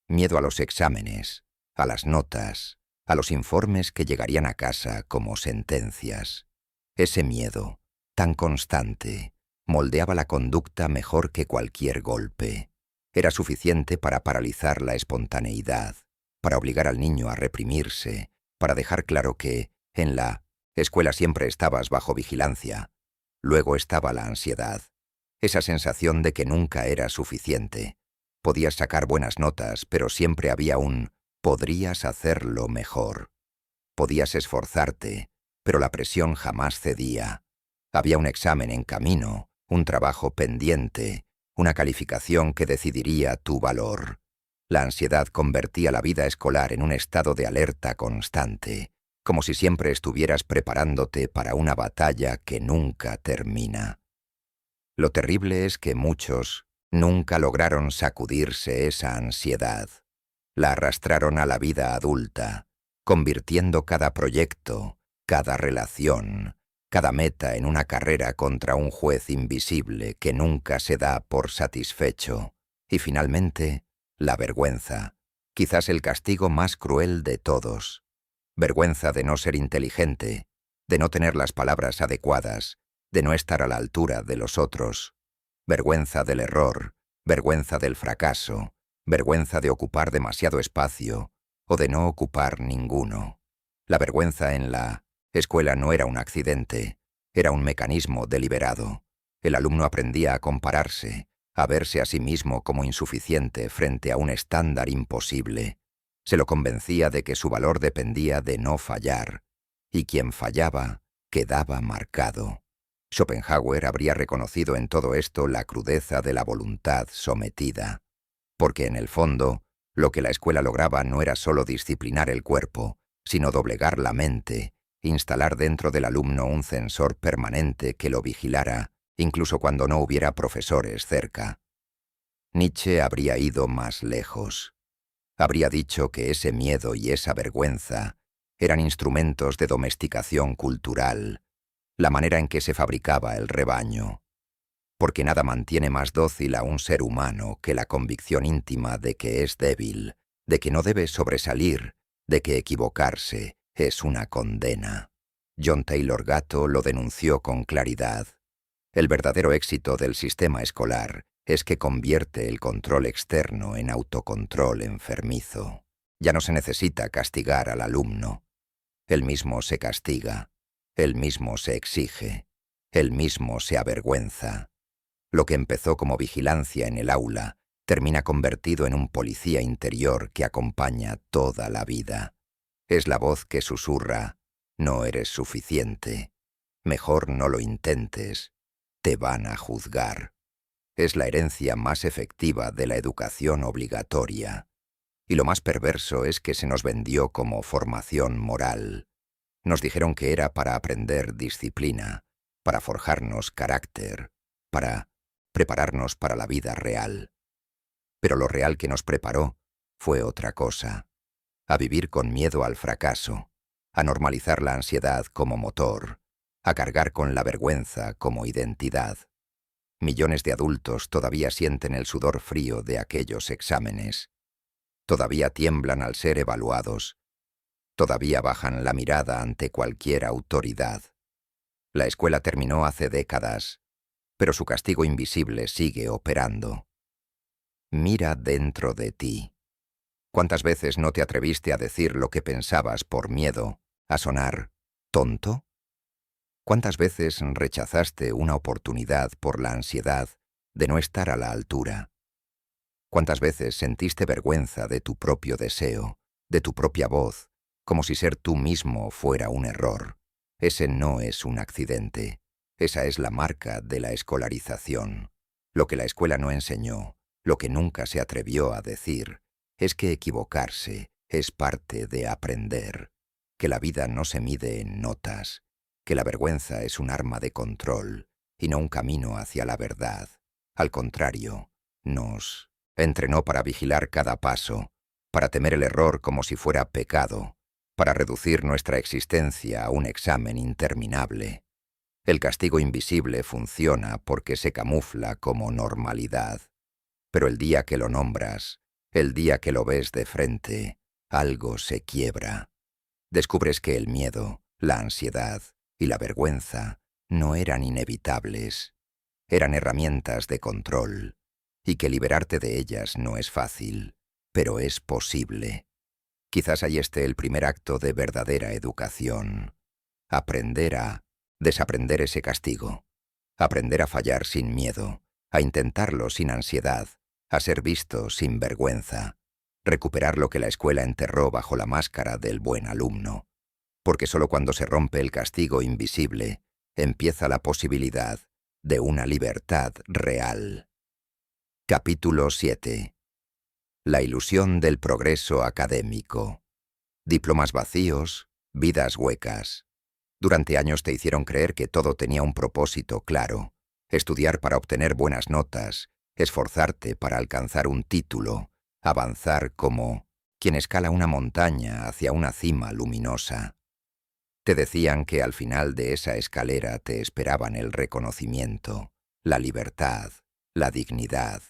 Miedo a los exámenes, a las notas, a los informes que llegarían a casa como sentencias. Ese miedo, tan constante, moldeaba la conducta mejor que cualquier golpe. Era suficiente para paralizar la espontaneidad, para obligar al niño a reprimirse, para dejar claro que, en la escuela siempre estabas bajo vigilancia. Luego estaba la ansiedad, esa sensación de que nunca era suficiente. Podías sacar buenas notas, pero siempre había un podrías hacerlo mejor. Podías esforzarte, pero la presión jamás cedía. Había un examen en camino, un trabajo pendiente, una calificación que decidiría tu valor. La ansiedad convertía la vida escolar en un estado de alerta constante, como si siempre estuvieras preparándote para una batalla que nunca termina. Lo terrible es que muchos nunca lograron sacudirse esa ansiedad. La arrastraron a la vida adulta, convirtiendo cada proyecto, cada relación, cada meta en una carrera contra un juez invisible que nunca se da por satisfecho. Y finalmente, la vergüenza, quizás el castigo más cruel de todos. Vergüenza de no ser inteligente, de no tener las palabras adecuadas, de no estar a la altura de los otros. Vergüenza del error, vergüenza del fracaso, vergüenza de ocupar demasiado espacio o de no ocupar ninguno. La vergüenza en la Escuela no era un accidente, era un mecanismo deliberado. El alumno aprendía a compararse, a verse a sí mismo como insuficiente frente a un estándar imposible. Se lo convencía de que su valor dependía de no fallar, y quien fallaba quedaba marcado. Schopenhauer habría reconocido en todo esto la crudeza de la voluntad sometida, porque en el fondo, lo que la escuela lograba no era solo disciplinar el cuerpo, sino doblegar la mente, instalar dentro del alumno un censor permanente que lo vigilara, incluso cuando no hubiera profesores cerca. Nietzsche habría ido más lejos. Habría dicho que ese miedo y esa vergüenza eran instrumentos de domesticación cultural, la manera en que se fabricaba el rebaño, porque nada mantiene más dócil a un ser humano que la convicción íntima de que es débil, de que no debe sobresalir, de que equivocarse es una condena. John Taylor Gatto lo denunció con claridad. El verdadero éxito del sistema escolar es que convierte el control externo en autocontrol enfermizo. Ya no se necesita castigar al alumno. Él mismo se castiga, él mismo se exige, él mismo se avergüenza. Lo que empezó como vigilancia en el aula termina convertido en un policía interior que acompaña toda la vida. Es la voz que susurra: no eres suficiente, mejor no lo intentes, te van a juzgar. Es la herencia más efectiva de la educación obligatoria. Y lo más perverso es que se nos vendió como formación moral. Nos dijeron que era para aprender disciplina, para forjarnos carácter, para prepararnos para la vida real. Pero lo real que nos preparó fue otra cosa: a vivir con miedo al fracaso, a normalizar la ansiedad como motor, a cargar con la vergüenza como identidad. Millones de adultos todavía sienten el sudor frío de aquellos exámenes. Todavía tiemblan al ser evaluados. Todavía bajan la mirada ante cualquier autoridad. La escuela terminó hace décadas, pero su castigo invisible sigue operando. Mira dentro de ti. ¿Cuántas veces no te atreviste a decir lo que pensabas por miedo a sonar tonto? ¿Cuántas veces rechazaste una oportunidad por la ansiedad de no estar a la altura? ¿Cuántas veces sentiste vergüenza de tu propio deseo, de tu propia voz, como si ser tú mismo fuera un error? Ese no es un accidente. Esa es la marca de la escolarización. Lo que la escuela no enseñó, lo que nunca se atrevió a decir, es que equivocarse es parte de aprender, que la vida no se mide en notas, que la vergüenza es un arma de control y no un camino hacia la verdad. Al contrario, nos entrenó para vigilar cada paso, para temer el error como si fuera pecado, para reducir nuestra existencia a un examen interminable. El castigo invisible funciona porque se camufla como normalidad. Pero el día que lo nombras, el día que lo ves de frente, algo se quiebra. Descubres que el miedo, la ansiedad y la vergüenza no eran inevitables, eran herramientas de control, y que liberarte de ellas no es fácil, pero es posible. Quizás ahí esté el primer acto de verdadera educación: aprender a desaprender ese castigo, aprender a fallar sin miedo, a intentarlo sin ansiedad, a ser visto sin vergüenza, recuperar lo que la escuela enterró bajo la máscara del buen alumno. Porque solo cuando se rompe el castigo invisible, empieza la posibilidad de una libertad real. Capítulo 7. La ilusión del progreso académico. Diplomas vacíos, vidas huecas. Durante años te hicieron creer que todo tenía un propósito claro: estudiar para obtener buenas notas, esforzarte para alcanzar un título, avanzar como quien escala una montaña hacia una cima luminosa. Te decían que al final de esa escalera te esperaban el reconocimiento, la libertad, la dignidad.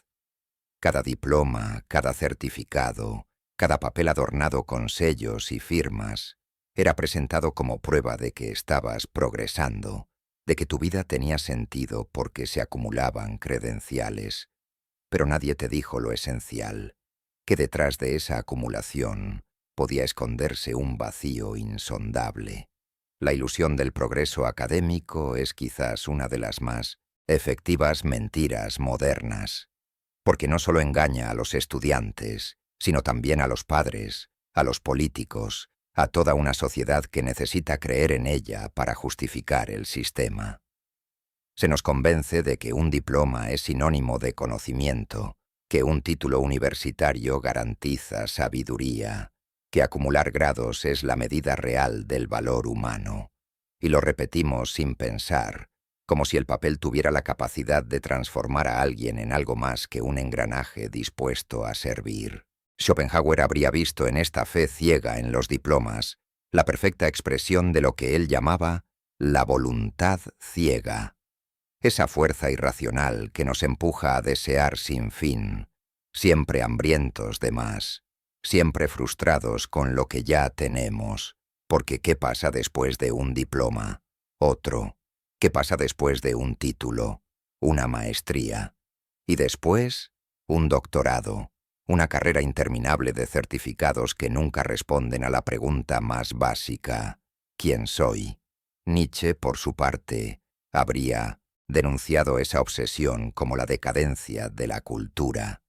Cada diploma, cada certificado, cada papel adornado con sellos y firmas, era presentado como prueba de que estabas progresando, de que tu vida tenía sentido porque se acumulaban credenciales. Pero nadie te dijo lo esencial: que detrás de esa acumulación podía esconderse un vacío insondable. La ilusión del progreso académico es quizás una de las más efectivas mentiras modernas, porque no solo engaña a los estudiantes, sino también a los padres, a los políticos, a toda una sociedad que necesita creer en ella para justificar el sistema. Se nos convence de que un diploma es sinónimo de conocimiento, que un título universitario garantiza sabiduría, que acumular grados es la medida real del valor humano. Y lo repetimos sin pensar, como si el papel tuviera la capacidad de transformar a alguien en algo más que un engranaje dispuesto a servir. Schopenhauer habría visto en esta fe ciega en los diplomas la perfecta expresión de lo que él llamaba la voluntad ciega, esa fuerza irracional que nos empuja a desear sin fin, siempre hambrientos de más, siempre frustrados con lo que ya tenemos, porque ¿qué pasa después de un diploma? Otro. ¿Qué pasa después de un título? Una maestría. Y después, un doctorado, una carrera interminable de certificados que nunca responden a la pregunta más básica: ¿quién soy? Nietzsche, por su parte, habría denunciado esa obsesión como la decadencia de la cultura.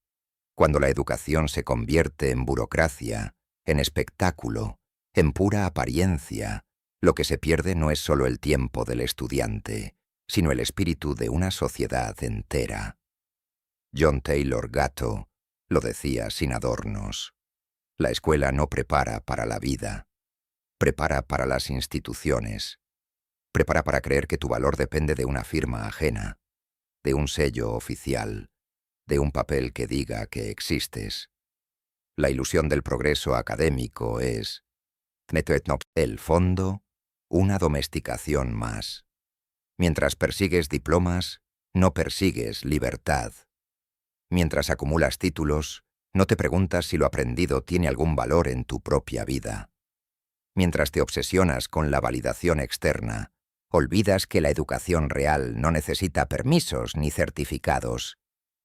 Cuando la educación se convierte en burocracia, en espectáculo, en pura apariencia, lo que se pierde no es solo el tiempo del estudiante, sino el espíritu de una sociedad entera. John Taylor Gatto lo decía sin adornos: la escuela no prepara para la vida, prepara para las instituciones, prepara para creer que tu valor depende de una firma ajena, de un sello oficial, de un papel que diga que existes. La ilusión del progreso académico es, el fondo, una domesticación más. Mientras persigues diplomas, no persigues libertad. Mientras acumulas títulos, no te preguntas si lo aprendido tiene algún valor en tu propia vida. Mientras te obsesionas con la validación externa, olvidas que la educación real no necesita permisos ni certificados.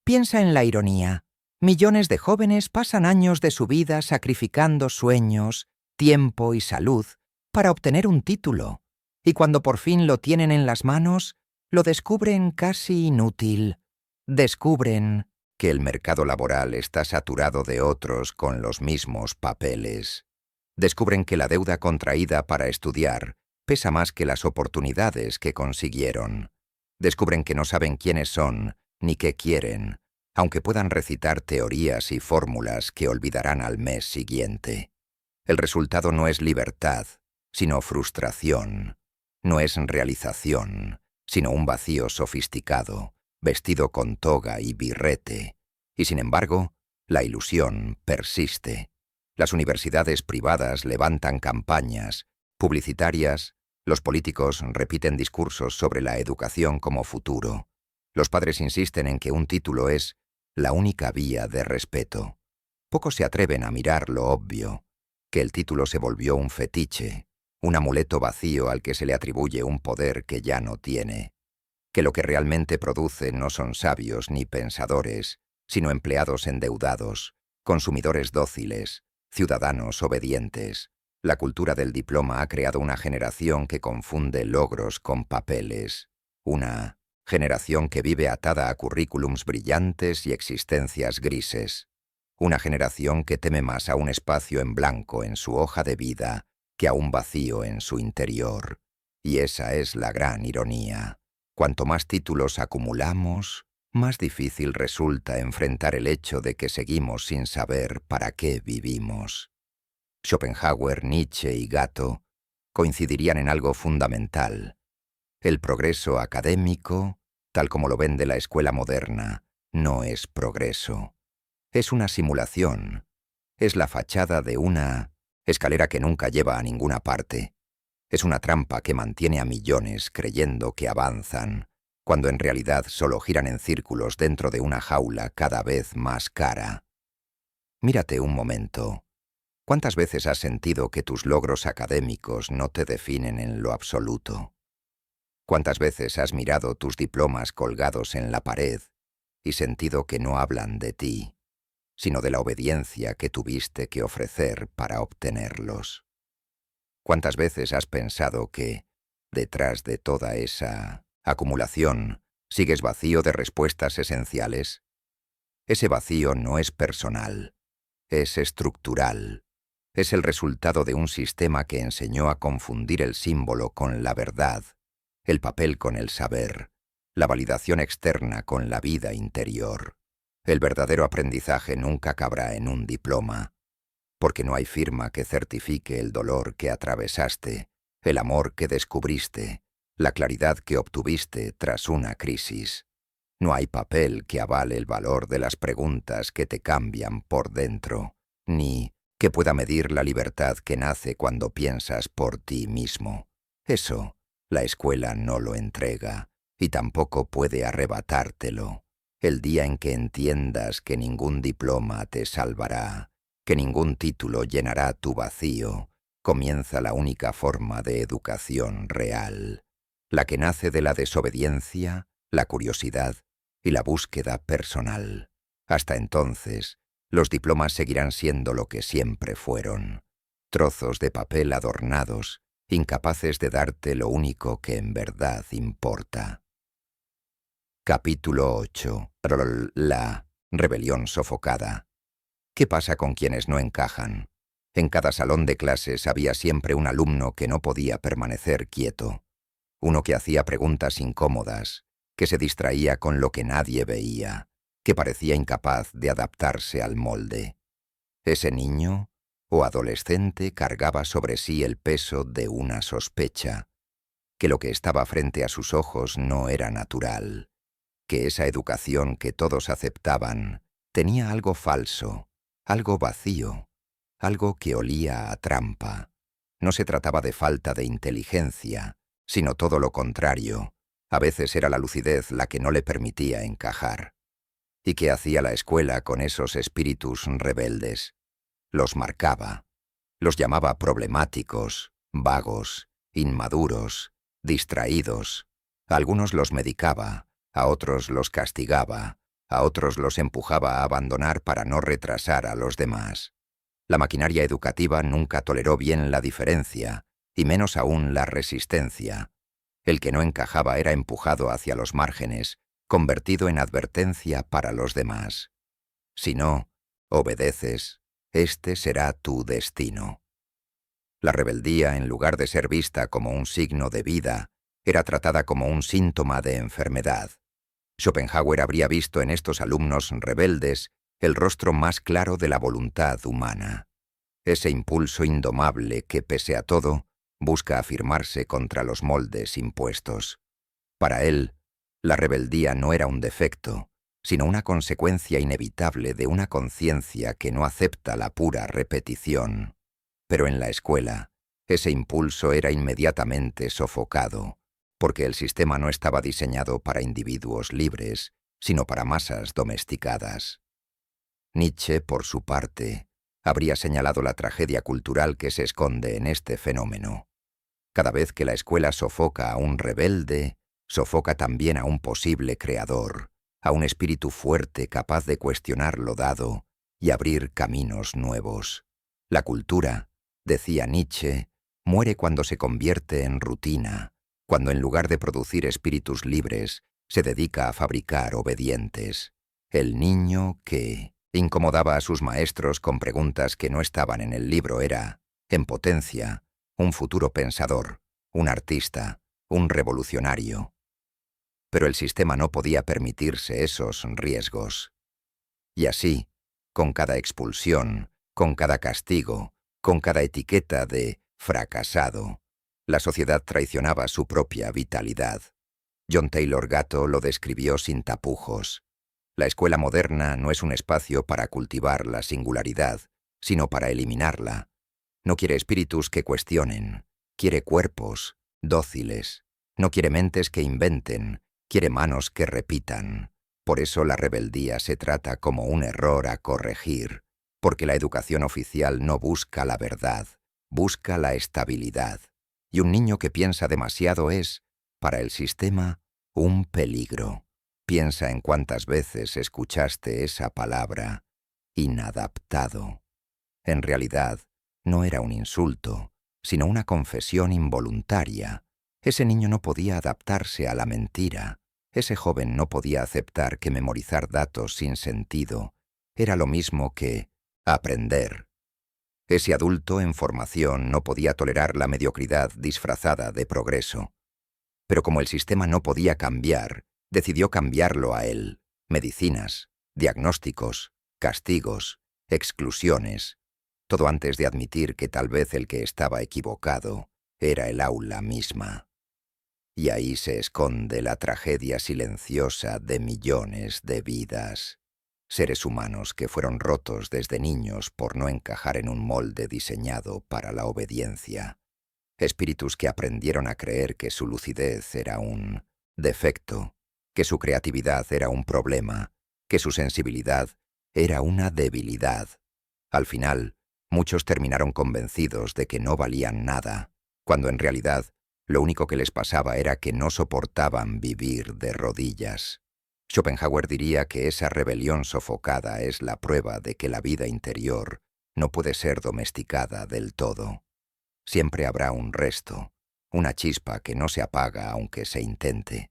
Piensa en la ironía. Millones de jóvenes pasan años de su vida sacrificando sueños, tiempo y salud para obtener un título, y cuando por fin lo tienen en las manos, lo descubren casi inútil. Descubren que el mercado laboral está saturado de otros con los mismos papeles. Descubren que la deuda contraída para estudiar pesa más que las oportunidades que consiguieron. Descubren que no saben quiénes son ni qué quieren, aunque puedan recitar teorías y fórmulas que olvidarán al mes siguiente. El resultado no es libertad, sino frustración. No es realización, sino un vacío sofisticado, vestido con toga y birrete. Y sin embargo, la ilusión persiste. Las universidades privadas levantan campañas publicitarias, los políticos repiten discursos sobre la educación como futuro. Los padres insisten en que un título es la única vía de respeto. Pocos se atreven a mirar lo obvio, que el título se volvió un fetiche, un amuleto vacío al que se le atribuye un poder que ya no tiene, que lo que realmente produce no son sabios ni pensadores, sino empleados endeudados, consumidores dóciles, ciudadanos obedientes. La cultura del diploma ha creado una generación que confunde logros con papeles, una generación que vive atada a currículums brillantes y existencias grises, una generación que teme más a un espacio en blanco en su hoja de vida que a un vacío en su interior. Y esa es la gran ironía. Cuanto más títulos acumulamos, más difícil resulta enfrentar el hecho de que seguimos sin saber para qué vivimos. Schopenhauer, Nietzsche y Gatto coincidirían en algo fundamental. El progreso académico, tal como lo vende la escuela moderna, no es progreso. Es una simulación. Es la fachada de una escalera que nunca lleva a ninguna parte. Es una trampa que mantiene a millones creyendo que avanzan, cuando en realidad solo giran en círculos dentro de una jaula cada vez más cara. Mírate un momento. ¿Cuántas veces has sentido que tus logros académicos no te definen en lo absoluto? ¿Cuántas veces has mirado tus diplomas colgados en la pared y sentido que no hablan de ti, sino de la obediencia que tuviste que ofrecer para obtenerlos? ¿Cuántas veces has pensado que, detrás de toda esa acumulación, sigues vacío de respuestas esenciales? Ese vacío no es personal, es estructural. Es el resultado de un sistema que enseñó a confundir el símbolo con la verdad, el papel con el saber, la validación externa con la vida interior. El verdadero aprendizaje nunca cabrá en un diploma, porque no hay firma que certifique el dolor que atravesaste, el amor que descubriste, la claridad que obtuviste tras una crisis. No hay papel que avale el valor de las preguntas que te cambian por dentro, ni que pueda medir la libertad que nace cuando piensas por ti mismo. Eso, la escuela no lo entrega, y tampoco puede arrebatártelo. El día en que entiendas que ningún diploma te salvará, que ningún título llenará tu vacío, comienza la única forma de educación real, la que nace de la desobediencia, la curiosidad y la búsqueda personal. Hasta entonces, los diplomas seguirán siendo lo que siempre fueron, trozos de papel adornados, incapaces de darte lo único que en verdad importa. Capítulo 8. La rebelión sofocada. ¿Qué pasa con quienes no encajan? En cada salón de clases había siempre un alumno que no podía permanecer quieto, uno que hacía preguntas incómodas, que se distraía con lo que nadie veía, que parecía incapaz de adaptarse al molde. Ese niño o adolescente cargaba sobre sí el peso de una sospecha, que lo que estaba frente a sus ojos no era natural, que esa educación que todos aceptaban tenía algo falso, algo vacío, algo que olía a trampa. No se trataba de falta de inteligencia, sino todo lo contrario. A veces era la lucidez la que no le permitía encajar. ¿Y qué hacía la escuela con esos espíritus rebeldes? Los marcaba, los llamaba problemáticos, vagos, inmaduros, distraídos. A algunos los medicaba, a otros los castigaba, a otros los empujaba a abandonar para no retrasar a los demás. La maquinaria educativa nunca toleró bien la diferencia, y menos aún la resistencia. El que no encajaba era empujado hacia los márgenes, convertido en advertencia para los demás. Si no obedeces, este será tu destino. La rebeldía, en lugar de ser vista como un signo de vida, era tratada como un síntoma de enfermedad. Schopenhauer habría visto en estos alumnos rebeldes el rostro más claro de la voluntad humana. Ese impulso indomable que, pese a todo, busca afirmarse contra los moldes impuestos. Para él, la rebeldía no era un defecto, sino una consecuencia inevitable de una conciencia que no acepta la pura repetición. Pero en la escuela, ese impulso era inmediatamente sofocado, porque el sistema no estaba diseñado para individuos libres, sino para masas domesticadas. Nietzsche, por su parte, habría señalado la tragedia cultural que se esconde en este fenómeno. Cada vez que la escuela sofoca a un rebelde, sofoca también a un posible creador, a un espíritu fuerte capaz de cuestionar lo dado y abrir caminos nuevos. La cultura, decía Nietzsche, muere cuando se convierte en rutina, cuando en lugar de producir espíritus libres, se dedica a fabricar obedientes. El niño que incomodaba a sus maestros con preguntas que no estaban en el libro era, en potencia, un futuro pensador, un artista, un revolucionario. Pero el sistema no podía permitirse esos riesgos. Y así, con cada expulsión, con cada castigo, con cada etiqueta de fracasado, la sociedad traicionaba su propia vitalidad. John Taylor Gatto lo describió sin tapujos. La escuela moderna no es un espacio para cultivar la singularidad, sino para eliminarla. No quiere espíritus que cuestionen, quiere cuerpos dóciles. No quiere mentes que inventen, quiere manos que repitan. Por eso la rebeldía se trata como un error a corregir, porque la educación oficial no busca la verdad, busca la estabilidad. Y un niño que piensa demasiado es, para el sistema, un peligro. Piensa en cuántas veces escuchaste esa palabra, inadaptado. En realidad, no era un insulto, sino una confesión involuntaria. Ese niño no podía adaptarse a la mentira. Ese joven no podía aceptar que memorizar datos sin sentido era lo mismo que aprender. Ese adulto en formación no podía tolerar la mediocridad disfrazada de progreso. Pero como el sistema no podía cambiar, decidió cambiarlo a él. Medicinas, diagnósticos, castigos, exclusiones, todo antes de admitir que tal vez el que estaba equivocado era el aula misma. Y ahí se esconde la tragedia silenciosa de millones de vidas. Seres humanos que fueron rotos desde niños por no encajar en un molde diseñado para la obediencia. Espíritus que aprendieron a creer que su lucidez era un defecto, que su creatividad era un problema, que su sensibilidad era una debilidad. Al final, muchos terminaron convencidos de que no valían nada, cuando en realidad lo único que les pasaba era que no soportaban vivir de rodillas. Schopenhauer diría que esa rebelión sofocada es la prueba de que la vida interior no puede ser domesticada del todo. Siempre habrá un resto, una chispa que no se apaga aunque se intente.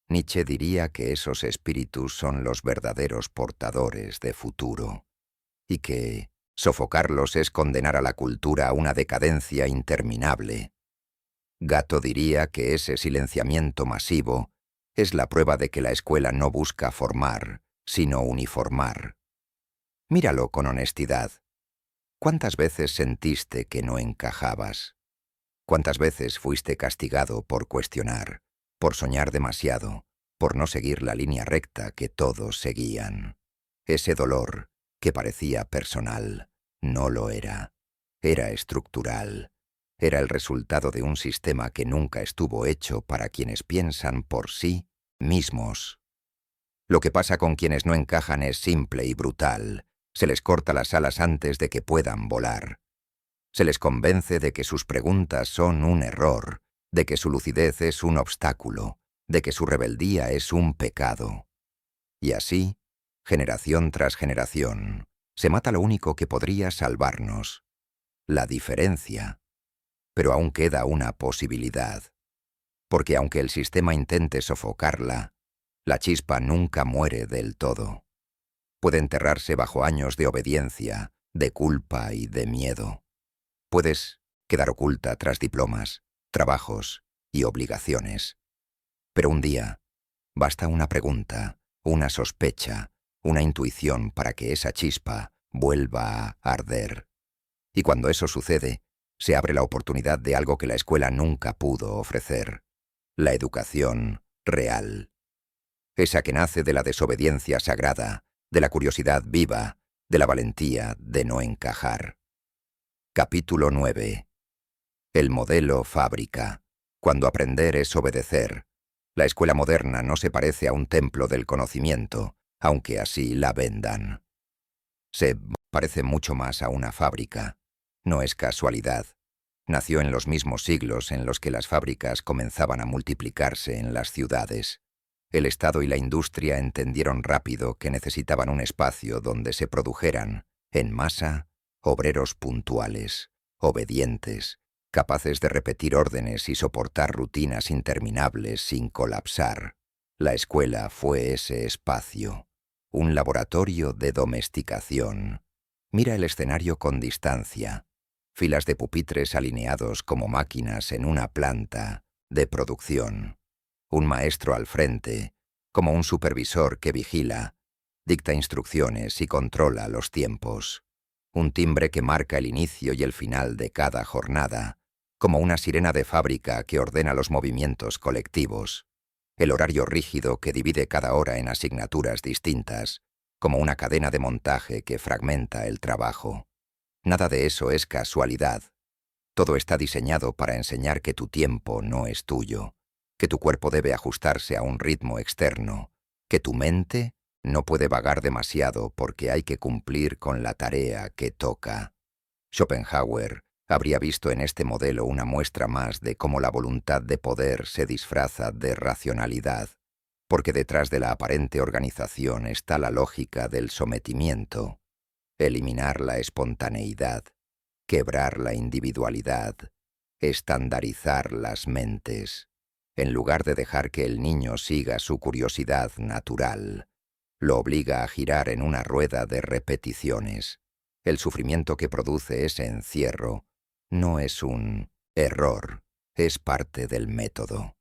Nietzsche diría que esos espíritus son los verdaderos portadores de futuro, y que sofocarlos es condenar a la cultura a una decadencia interminable. Gatto diría que ese silenciamiento masivo es la prueba de que la escuela no busca formar, sino uniformar. Míralo con honestidad. ¿Cuántas veces sentiste que no encajabas? ¿Cuántas veces fuiste castigado por cuestionar, por soñar demasiado, por no seguir la línea recta que todos seguían? Ese dolor, que parecía personal, no lo era. Era estructural. Era el resultado de un sistema que nunca estuvo hecho para quienes piensan por sí mismos. Lo que pasa con quienes no encajan es simple y brutal. Se les corta las alas antes de que puedan volar. Se les convence de que sus preguntas son un error, de que su lucidez es un obstáculo, de que su rebeldía es un pecado. Y así, generación tras generación, se mata lo único que podría salvarnos, la diferencia. Pero aún queda una posibilidad, porque aunque el sistema intente sofocarla, la chispa nunca muere del todo. Puede enterrarse bajo años de obediencia, de culpa y de miedo. Puedes quedar oculta tras diplomas, trabajos y obligaciones. Pero un día, basta una pregunta, una sospecha, una intuición para que esa chispa vuelva a arder. Y cuando eso sucede, se abre la oportunidad de algo que la escuela nunca pudo ofrecer: la educación real. Esa que nace de la desobediencia sagrada, de la curiosidad viva, de la valentía de no encajar. Capítulo 9. El modelo fábrica. Cuando aprender es obedecer. La escuela moderna no se parece a un templo del conocimiento, aunque así la vendan. Se parece mucho más a una fábrica. No es casualidad. Nació en los mismos siglos en los que las fábricas comenzaban a multiplicarse en las ciudades. El Estado y la industria entendieron rápido que necesitaban un espacio donde se produjeran, en masa, obreros puntuales, obedientes, capaces de repetir órdenes y soportar rutinas interminables sin colapsar. La escuela fue ese espacio, un laboratorio de domesticación. Mira el escenario con distancia. Filas de pupitres alineados como máquinas en una planta de producción. Un maestro al frente, como un supervisor que vigila, dicta instrucciones y controla los tiempos. Un timbre que marca el inicio y el final de cada jornada, como una sirena de fábrica que ordena los movimientos colectivos. El horario rígido que divide cada hora en asignaturas distintas, como una cadena de montaje que fragmenta el trabajo. Nada de eso es casualidad. Todo está diseñado para enseñar que tu tiempo no es tuyo, que tu cuerpo debe ajustarse a un ritmo externo, que tu mente no puede vagar demasiado porque hay que cumplir con la tarea que toca. Schopenhauer habría visto en este modelo una muestra más de cómo la voluntad de poder se disfraza de racionalidad, porque detrás de la aparente organización está la lógica del sometimiento. Eliminar la espontaneidad, quebrar la individualidad, estandarizar las mentes, en lugar de dejar que el niño siga su curiosidad natural. Lo obliga a girar en una rueda de repeticiones. El sufrimiento que produce ese encierro no es un error, es parte del método.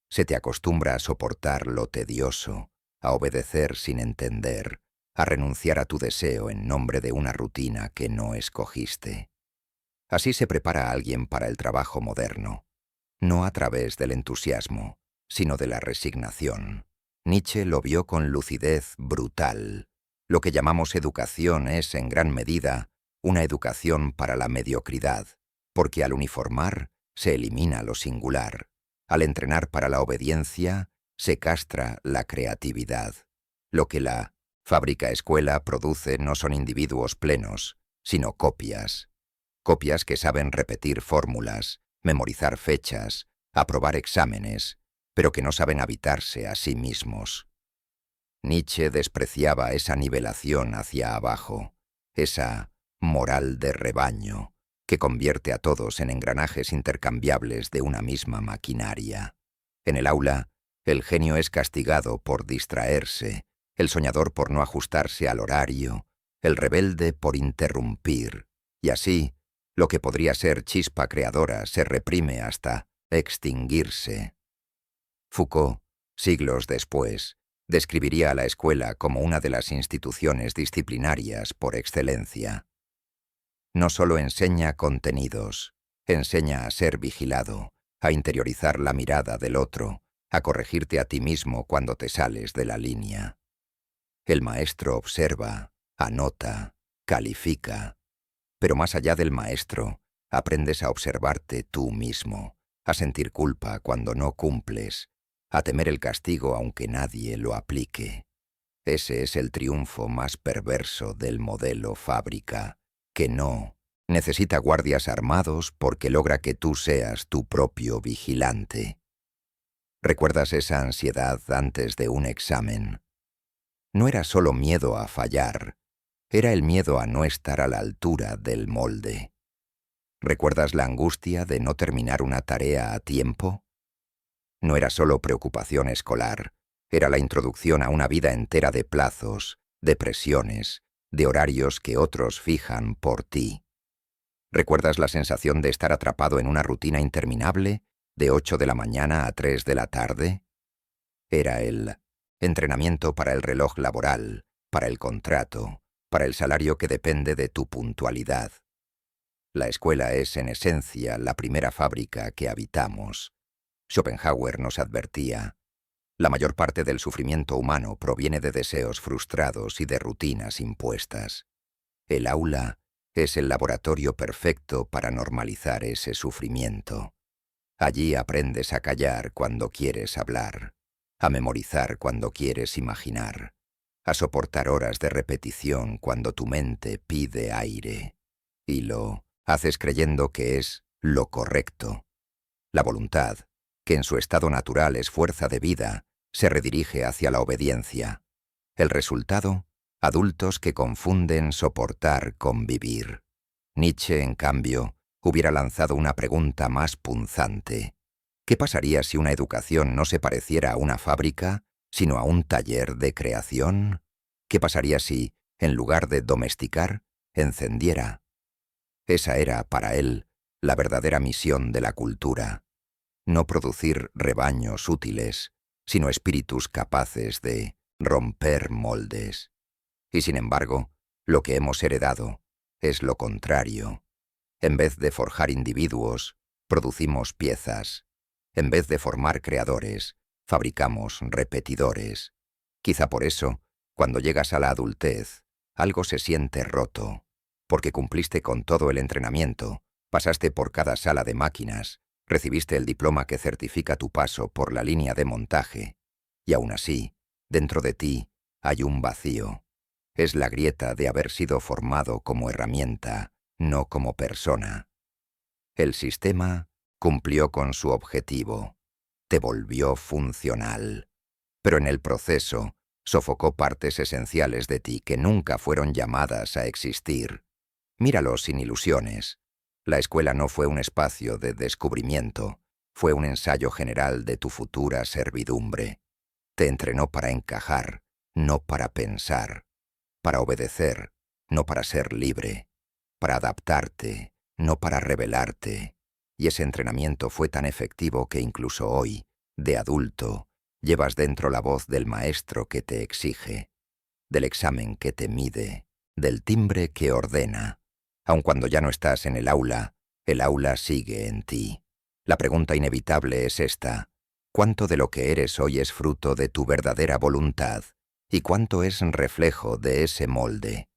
Se te acostumbra a soportar lo tedioso, a obedecer sin entender, a renunciar a tu deseo en nombre de una rutina que no escogiste. Así se prepara a alguien para el trabajo moderno, no a través del entusiasmo, sino de la resignación. Nietzsche lo vio con lucidez brutal. Lo que llamamos educación es, en gran medida, una educación para la mediocridad, porque al uniformar se elimina lo singular. Al entrenar para la obediencia, se castra la creatividad. Lo que la fábrica-escuela produce no son individuos plenos, sino copias. Copias que saben repetir fórmulas, memorizar fechas, aprobar exámenes, pero que no saben habitarse a sí mismos. Nietzsche despreciaba esa nivelación hacia abajo, esa moral de rebaño, que convierte a todos en engranajes intercambiables de una misma maquinaria. En el aula, el genio es castigado por distraerse, el soñador por no ajustarse al horario, el rebelde por interrumpir, y así, lo que podría ser chispa creadora se reprime hasta extinguirse. Foucault, siglos después, describiría a la escuela como una de las instituciones disciplinarias por excelencia. No solo enseña contenidos, enseña a ser vigilado, a interiorizar la mirada del otro, a corregirte a ti mismo cuando te sales de la línea. El maestro observa, anota, califica, pero más allá del maestro, aprendes a observarte tú mismo, a sentir culpa cuando no cumples, a temer el castigo aunque nadie lo aplique. Ese es el triunfo más perverso del modelo fábrica, que no necesita guardias armados porque logra que tú seas tu propio vigilante. ¿Recuerdas esa ansiedad antes de un examen? No era solo miedo a fallar, era el miedo a no estar a la altura del molde. ¿Recuerdas la angustia de no terminar una tarea a tiempo? No era solo preocupación escolar, era la introducción a una vida entera de plazos, de presiones, de horarios que otros fijan por ti. ¿Recuerdas la sensación de estar atrapado en una rutina interminable, de 8 de la mañana a 3 de la tarde? Era el entrenamiento para el reloj laboral, para el contrato, para el salario que depende de tu puntualidad. La escuela es, en esencia, la primera fábrica que habitamos. Schopenhauer nos advertía: la mayor parte del sufrimiento humano proviene de deseos frustrados y de rutinas impuestas. El aula es el laboratorio perfecto para normalizar ese sufrimiento. Allí aprendes a callar cuando quieres hablar, a memorizar cuando quieres imaginar, a soportar horas de repetición cuando tu mente pide aire. Y lo haces creyendo que es lo correcto. La voluntad, que en su estado natural es fuerza de vida, se redirige hacia la obediencia. El resultado: adultos que confunden soportar con vivir. Nietzsche, en cambio, hubiera lanzado una pregunta más punzante. ¿Qué pasaría si una educación no se pareciera a una fábrica, sino a un taller de creación? ¿Qué pasaría si, en lugar de domesticar, encendiera? Esa era, para él, la verdadera misión de la cultura. No producir rebaños útiles, sino espíritus capaces de romper moldes. Y sin embargo, lo que hemos heredado es lo contrario. En vez de forjar individuos, producimos piezas. En vez de formar creadores, fabricamos repetidores. Quizá por eso, cuando llegas a la adultez, algo se siente roto, porque cumpliste con todo el entrenamiento, pasaste por cada sala de máquinas, recibiste el diploma que certifica tu paso por la línea de montaje, y aún así, dentro de ti hay un vacío. Es la grieta de haber sido formado como herramienta, no como persona. El sistema cumplió con su objetivo, te volvió funcional, pero en el proceso sofocó partes esenciales de ti que nunca fueron llamadas a existir. Míralo sin ilusiones. La escuela no fue un espacio de descubrimiento, fue un ensayo general de tu futura servidumbre. Te entrenó para encajar, no para pensar, para obedecer, no para ser libre, para adaptarte, no para rebelarte. Y ese entrenamiento fue tan efectivo que incluso hoy, de adulto, llevas dentro la voz del maestro que te exige, del examen que te mide, del timbre que ordena. Aun cuando ya no estás en el aula sigue en ti. La pregunta inevitable es esta: ¿cuánto de lo que eres hoy es fruto de tu verdadera voluntad? ¿Y cuánto es reflejo de ese molde?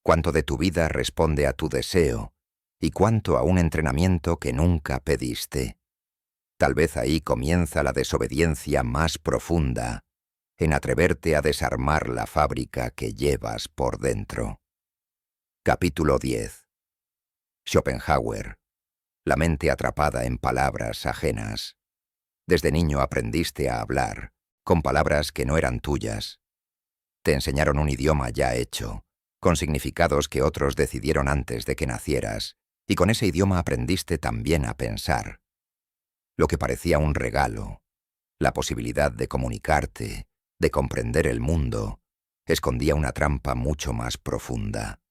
¿Cuánto de tu vida responde a tu deseo? ¿Y cuánto a un entrenamiento que nunca pediste? Tal vez ahí comienza la desobediencia más profunda, en atreverte a desarmar la fábrica que llevas por dentro. Capítulo 10. Schopenhauer. La mente atrapada en palabras ajenas. Desde niño aprendiste a hablar, con palabras que no eran tuyas. Te enseñaron un idioma ya hecho, con significados que otros decidieron antes de que nacieras, y con ese idioma aprendiste también a pensar. Lo que parecía un regalo, la posibilidad de comunicarte, de comprender el mundo, escondía una trampa mucho más profunda.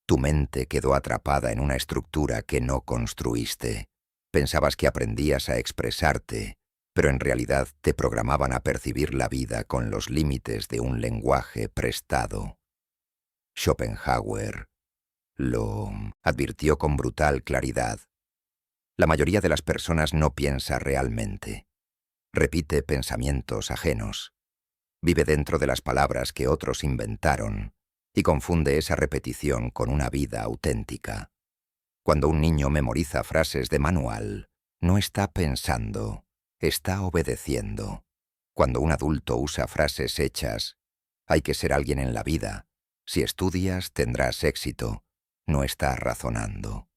Tu mente quedó atrapada en una estructura que no construiste. Pensabas que aprendías a expresarte, pero en realidad te programaban a percibir la vida con los límites de un lenguaje prestado. Schopenhauer lo advirtió con brutal claridad. La mayoría de las personas no piensa realmente. Repite pensamientos ajenos. Vive dentro de las palabras que otros inventaron y confunde esa repetición con una vida auténtica. Cuando un niño memoriza frases de manual, no está pensando, está obedeciendo. Cuando un adulto usa frases hechas, hay que ser alguien en la vida. Si estudias, tendrás éxito. No está razonando.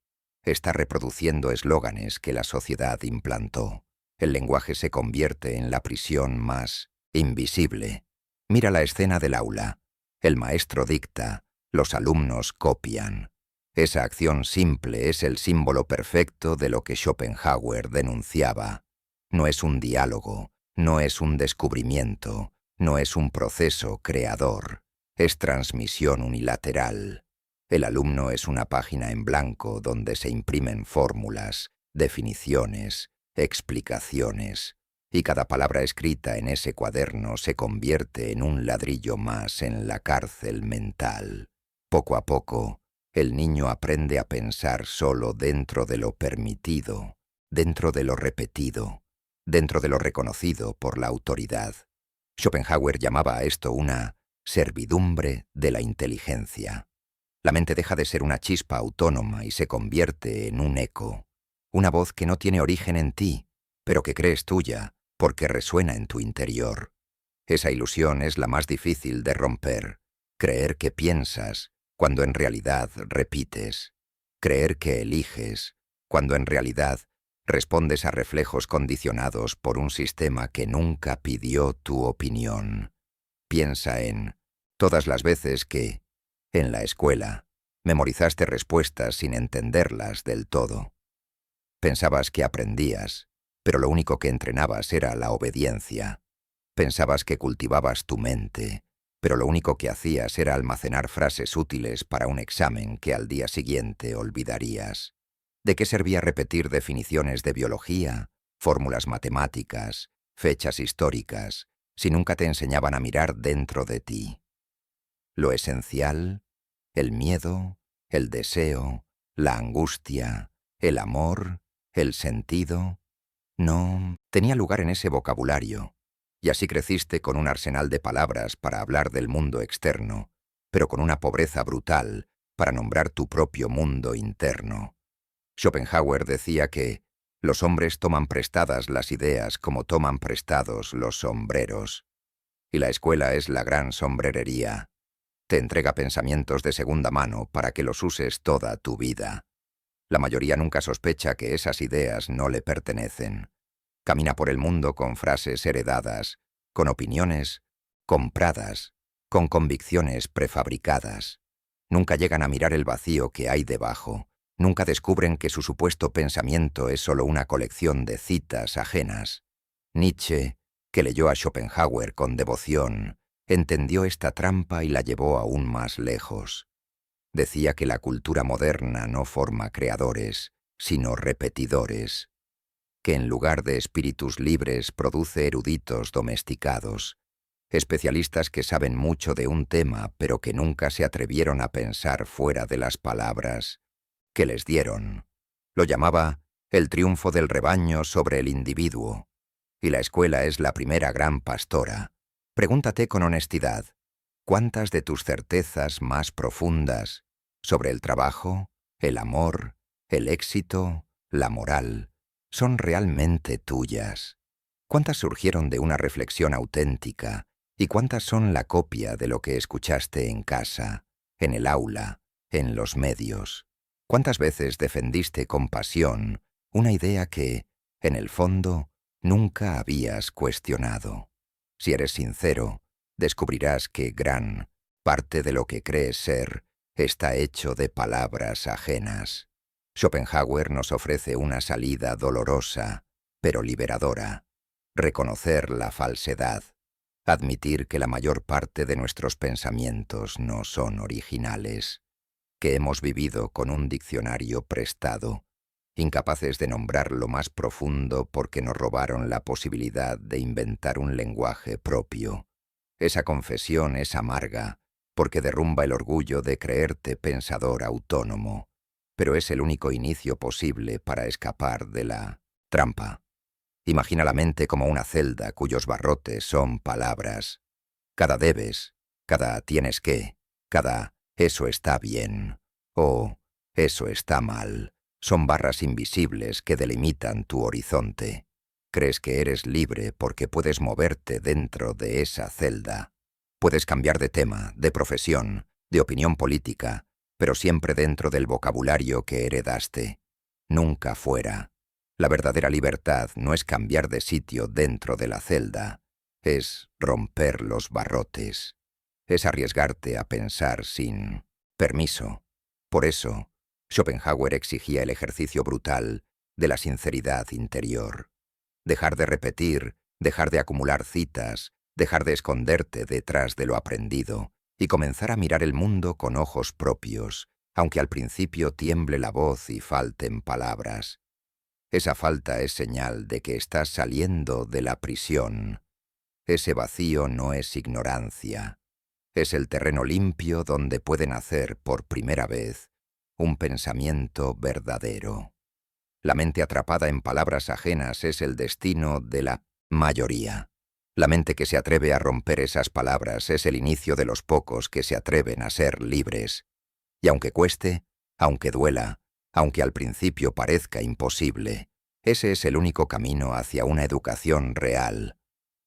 Está reproduciendo eslóganes que la sociedad implantó. El lenguaje se convierte en la prisión más invisible. Mira la escena del aula. El maestro dicta, los alumnos copian. Esa acción simple es el símbolo perfecto de lo que Schopenhauer denunciaba. No es un diálogo, no es un descubrimiento, no es un proceso creador. Es transmisión unilateral. El alumno es una página en blanco donde se imprimen fórmulas, definiciones, explicaciones, y cada palabra escrita en ese cuaderno se convierte en un ladrillo más en la cárcel mental. Poco a poco, el niño aprende a pensar solo dentro de lo permitido, dentro de lo repetido, dentro de lo reconocido por la autoridad. Schopenhauer llamaba a esto una servidumbre de la inteligencia. La mente deja de ser una chispa autónoma y se convierte en un eco, una voz que no tiene origen en ti, pero que crees tuya, porque resuena en tu interior. Esa ilusión es la más difícil de romper. Creer que piensas, cuando en realidad repites. Creer que eliges, cuando en realidad respondes a reflejos condicionados por un sistema que nunca pidió tu opinión. Piensa en todas las veces que, en la escuela, memorizaste respuestas sin entenderlas del todo. Pensabas que aprendías, pero lo único que entrenabas era la obediencia. Pensabas que cultivabas tu mente, pero lo único que hacías era almacenar frases útiles para un examen que al día siguiente olvidarías. ¿De qué servía repetir definiciones de biología, fórmulas matemáticas, fechas históricas, si nunca te enseñaban a mirar dentro de ti? Lo esencial, el miedo, el deseo, la angustia, el amor, el sentido, no tenía lugar en ese vocabulario. Y así creciste con un arsenal de palabras para hablar del mundo externo, pero con una pobreza brutal para nombrar tu propio mundo interno. Schopenhauer decía que los hombres toman prestadas las ideas como toman prestados los sombreros. Y la escuela es la gran sombrerería. Te entrega pensamientos de segunda mano para que los uses toda tu vida. La mayoría nunca sospecha que esas ideas no le pertenecen. Camina por el mundo con frases heredadas, con opiniones compradas, con convicciones prefabricadas. Nunca llegan a mirar el vacío que hay debajo, Nunca descubren que su supuesto pensamiento es solo una colección de citas ajenas. Nietzsche, que leyó a Schopenhauer con devoción, entendió esta trampa y la llevó aún más lejos. Decía que la cultura moderna no forma creadores, sino repetidores, que en lugar de espíritus libres produce eruditos domesticados, especialistas que saben mucho de un tema pero que nunca se atrevieron a pensar fuera de las palabras que les dieron. Lo llamaba el triunfo del rebaño sobre el individuo, y la escuela es la primera gran pastora. Pregúntate con honestidad, ¿cuántas de tus certezas más profundas sobre el trabajo, el amor, el éxito, la moral, son realmente tuyas? ¿Cuántas surgieron de una reflexión auténtica y cuántas son la copia de lo que escuchaste en casa, en el aula, en los medios? ¿Cuántas veces defendiste con pasión una idea que, en el fondo, nunca habías cuestionado? Si eres sincero, descubrirás que gran parte de lo que crees ser está hecho de palabras ajenas. Schopenhauer nos ofrece una salida dolorosa, pero liberadora. Reconocer la falsedad. Admitir que la mayor parte de nuestros pensamientos no son originales, que hemos vivido con un diccionario prestado, incapaces de nombrar lo más profundo porque nos robaron la posibilidad de inventar un lenguaje propio. Esa confesión es amarga, porque derrumba el orgullo de creerte pensador autónomo, pero es el único inicio posible para escapar de la trampa. Imagina la mente como una celda cuyos barrotes son palabras. Cada debes, cada tienes que, cada eso está bien o eso está mal, son barras invisibles que delimitan tu horizonte. Crees que eres libre porque puedes moverte dentro de esa celda. Puedes cambiar de tema, de profesión, de opinión política, pero siempre dentro del vocabulario que heredaste, nunca fuera. La verdadera libertad no es cambiar de sitio dentro de la celda, es romper los barrotes, es arriesgarte a pensar sin permiso. Por eso, Schopenhauer exigía el ejercicio brutal de la sinceridad interior. Dejar de repetir, dejar de acumular citas, dejar de esconderte detrás de lo aprendido y comenzar a mirar el mundo con ojos propios, aunque al principio tiemble la voz y falten palabras. Esa falta es señal de que estás saliendo de la prisión. Ese vacío no es ignorancia. Es el terreno limpio donde puede nacer por primera vez un pensamiento verdadero. La mente atrapada en palabras ajenas es el destino de la mayoría. La mente que se atreve a romper esas palabras es el inicio de los pocos que se atreven a ser libres. Y aunque cueste, aunque duela, aunque al principio parezca imposible, ese es el único camino hacia una educación real,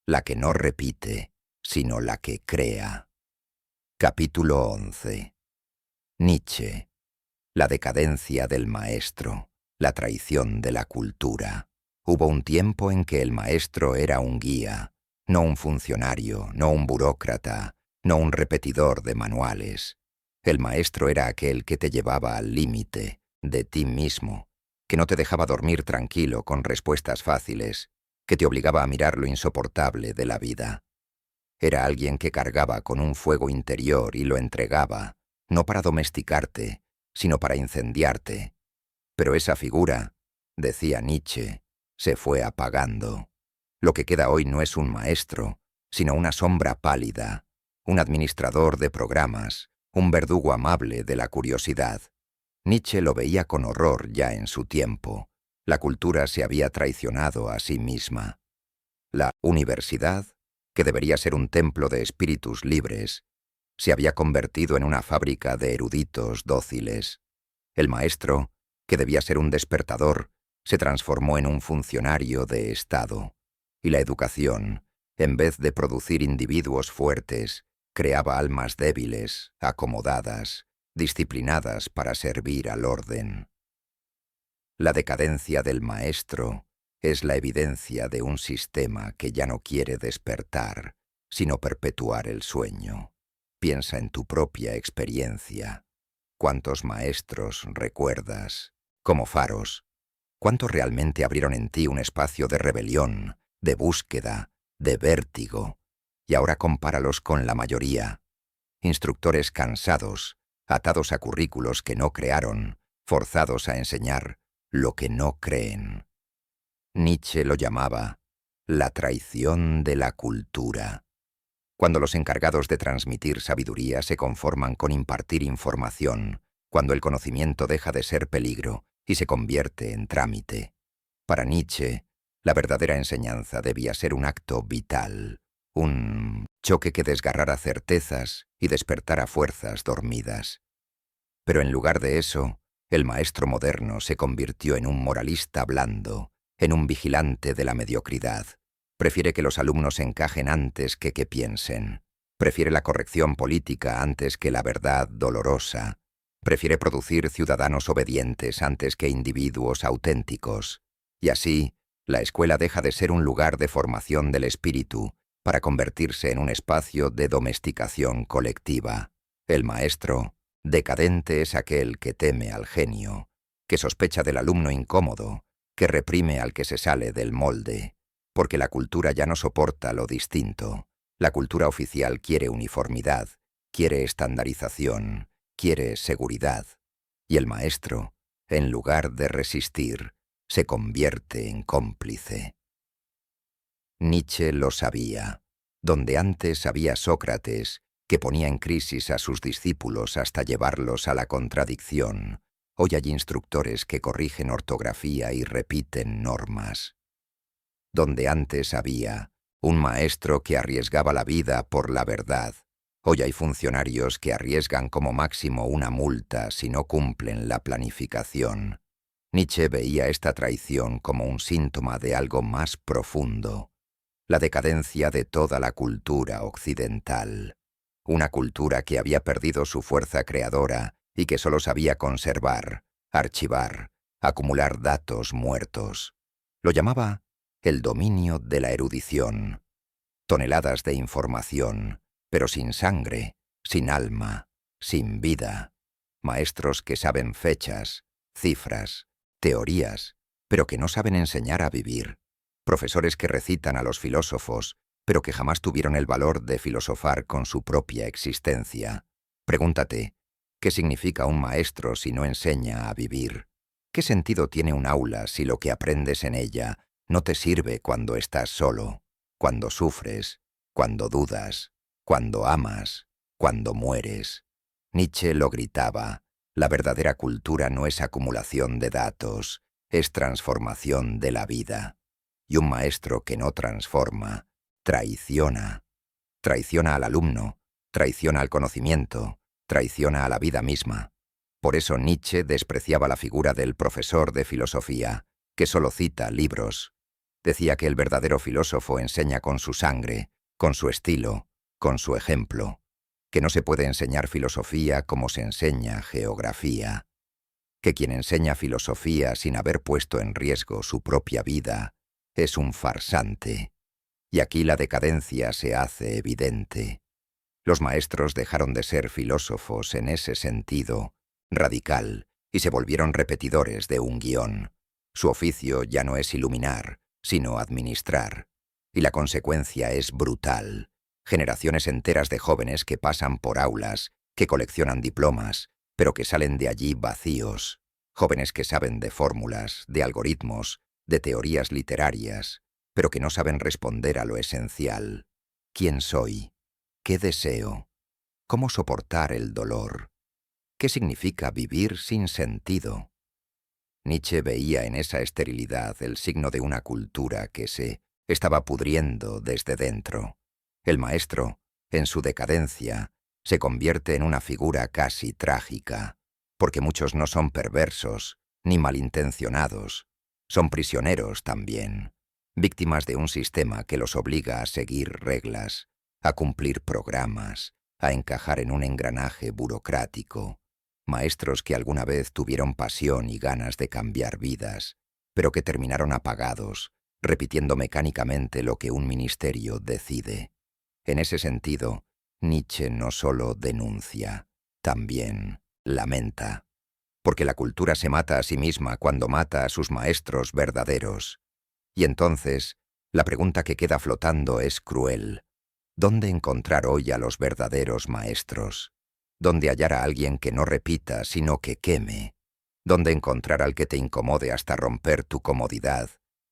la que no repite, sino la que crea. Capítulo 11. Nietzsche. La decadencia del maestro, la traición de la cultura. Hubo un tiempo en que el maestro era un guía, no un funcionario, no un burócrata, no un repetidor de manuales. El maestro era aquel que te llevaba al límite de ti mismo, que no te dejaba dormir tranquilo con respuestas fáciles, que te obligaba a mirar lo insoportable de la vida. Era alguien que cargaba con un fuego interior y lo entregaba, no para domesticarte, sino para incendiarte. Pero esa figura, decía Nietzsche, se fue apagando. Lo que queda hoy no es un maestro, sino una sombra pálida, un administrador de programas, un verdugo amable de la curiosidad. Nietzsche lo veía con horror ya en su tiempo. La cultura se había traicionado a sí misma. La universidad, que debería ser un templo de espíritus libres, se había convertido en una fábrica de eruditos dóciles. El maestro, que debía ser un despertador, se transformó en un funcionario de Estado. Y la educación, en vez de producir individuos fuertes, creaba almas débiles, acomodadas, disciplinadas para servir al orden. La decadencia del maestro es la evidencia de un sistema que ya no quiere despertar, sino perpetuar el sueño. Piensa en tu propia experiencia. ¿Cuántos maestros recuerdas como faros? ¿Cuántos realmente abrieron en ti un espacio de rebelión, de búsqueda, de vértigo? Y ahora compáralos con la mayoría. Instructores cansados, atados a currículos que no crearon, forzados a enseñar lo que no creen. Nietzsche lo llamaba la traición de la cultura. Cuando los encargados de transmitir sabiduría se conforman con impartir información, cuando el conocimiento deja de ser peligro y se convierte en trámite. Para Nietzsche, la verdadera enseñanza debía ser un acto vital, un choque que desgarrara certezas y despertara fuerzas dormidas. Pero en lugar de eso, el maestro moderno se convirtió en un moralista blando, en un vigilante de la mediocridad. Prefiere que los alumnos encajen antes que piensen. Prefiere la corrección política antes que la verdad dolorosa. Prefiere producir ciudadanos obedientes antes que individuos auténticos. Y así, la escuela deja de ser un lugar de formación del espíritu para convertirse en un espacio de domesticación colectiva. El maestro decadente es aquel que teme al genio, que sospecha del alumno incómodo, que reprime al que se sale del molde, porque la cultura ya no soporta lo distinto. La cultura oficial quiere uniformidad, quiere estandarización, quiere seguridad. Y el maestro, en lugar de resistir, se convierte en cómplice. Nietzsche lo sabía. Donde antes había Sócrates, que ponía en crisis a sus discípulos hasta llevarlos a la contradicción, hoy hay instructores que corrigen ortografía y repiten normas. Donde antes había un maestro que arriesgaba la vida por la verdad, hoy hay funcionarios que arriesgan como máximo una multa si no cumplen la planificación. Nietzsche veía esta traición como un síntoma de algo más profundo, la decadencia de toda la cultura occidental. Una cultura que había perdido su fuerza creadora y que solo sabía conservar, archivar, acumular datos muertos. Lo llamaba el dominio de la erudición. Toneladas de información, pero sin sangre, sin alma, sin vida. Maestros que saben fechas, cifras, teorías, pero que no saben enseñar a vivir. Profesores que recitan a los filósofos, pero que jamás tuvieron el valor de filosofar con su propia existencia. Pregúntate, ¿qué significa un maestro si no enseña a vivir? ¿Qué sentido tiene un aula si lo que aprendes en ella no te sirve cuando estás solo, cuando sufres, cuando dudas, cuando amas, cuando mueres? Nietzsche lo gritaba: la verdadera cultura no es acumulación de datos, es transformación de la vida. Y un maestro que no transforma, traiciona. Traiciona al alumno, traiciona al conocimiento, traiciona a la vida misma. Por eso Nietzsche despreciaba la figura del profesor de filosofía, que solo cita libros. Decía que el verdadero filósofo enseña con su sangre, con su estilo, con su ejemplo, que no se puede enseñar filosofía como se enseña geografía, que quien enseña filosofía sin haber puesto en riesgo su propia vida es un farsante. Y aquí la decadencia se hace evidente. Los maestros dejaron de ser filósofos en ese sentido radical y se volvieron repetidores de un guión. Su oficio ya no es iluminar, sino administrar. Y la consecuencia es brutal. Generaciones enteras de jóvenes que pasan por aulas, que coleccionan diplomas, pero que salen de allí vacíos. Jóvenes que saben de fórmulas, de algoritmos, de teorías literarias, pero que no saben responder a lo esencial. ¿Quién soy? ¿Qué deseo? ¿Cómo soportar el dolor? ¿Qué significa vivir sin sentido? Nietzsche veía en esa esterilidad el signo de una cultura que se estaba pudriendo desde dentro. El maestro, en su decadencia, se convierte en una figura casi trágica, porque muchos no son perversos ni malintencionados, son prisioneros también, víctimas de un sistema que los obliga a seguir reglas, a cumplir programas, a encajar en un engranaje burocrático. Maestros que alguna vez tuvieron pasión y ganas de cambiar vidas, pero que terminaron apagados, repitiendo mecánicamente lo que un ministerio decide. En ese sentido, Nietzsche no solo denuncia, también lamenta. Porque la cultura se mata a sí misma cuando mata a sus maestros verdaderos. Y entonces, la pregunta que queda flotando es cruel. ¿Dónde encontrar hoy a los verdaderos maestros? ¿Dónde hallar a alguien que no repita, sino que queme? ¿Dónde encontrar al que te incomode hasta romper tu comodidad?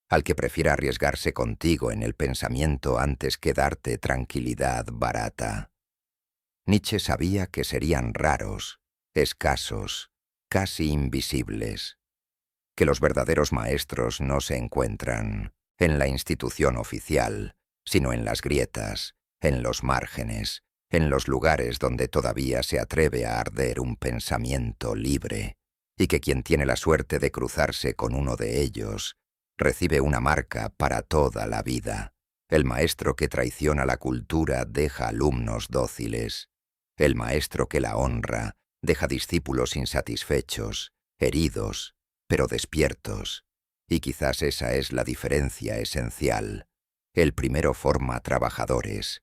Al que prefiera arriesgarse contigo en el pensamiento antes que darte tranquilidad barata. Nietzsche sabía que serían raros, escasos, casi invisibles. Que los verdaderos maestros no se encuentran en la institución oficial, sino en las grietas, en los márgenes, en los lugares donde todavía se atreve a arder un pensamiento libre, y que quien tiene la suerte de cruzarse con uno de ellos recibe una marca para toda la vida. El maestro que traiciona la cultura deja alumnos dóciles. El maestro que la honra deja discípulos insatisfechos, heridos, pero despiertos. Y quizás esa es la diferencia esencial. El primero forma trabajadores,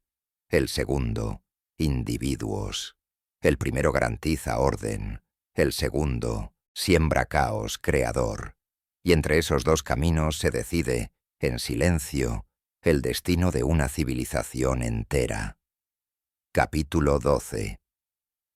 el segundo, individuos. El primero garantiza orden, el segundo, siembra caos creador. Y entre esos dos caminos se decide, en silencio, el destino de una civilización entera. Capítulo 12.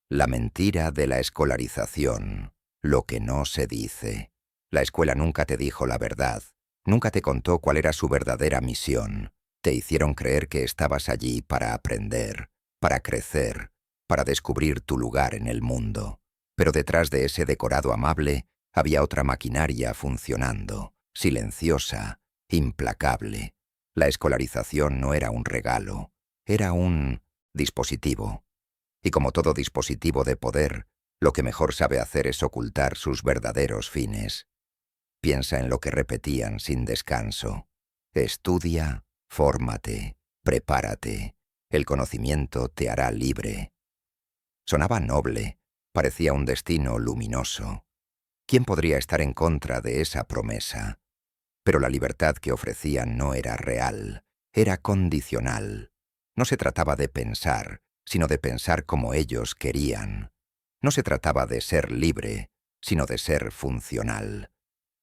La mentira de la escolarización, lo que no se dice. La escuela nunca te dijo la verdad, nunca te contó cuál era su verdadera misión. Te hicieron creer que estabas allí para aprender, para crecer, para descubrir tu lugar en el mundo. Pero detrás de ese decorado amable había otra maquinaria funcionando, silenciosa, implacable. La escolarización no era un regalo, era un dispositivo. Y como todo dispositivo de poder, lo que mejor sabe hacer es ocultar sus verdaderos fines. Piensa en lo que repetían sin descanso. Estudia, fórmate, prepárate. El conocimiento te hará libre. Sonaba noble, parecía un destino luminoso. ¿Quién podría estar en contra de esa promesa? Pero la libertad que ofrecían no era real, era condicional. No se trataba de pensar, sino de pensar como ellos querían. No se trataba de ser libre, sino de ser funcional.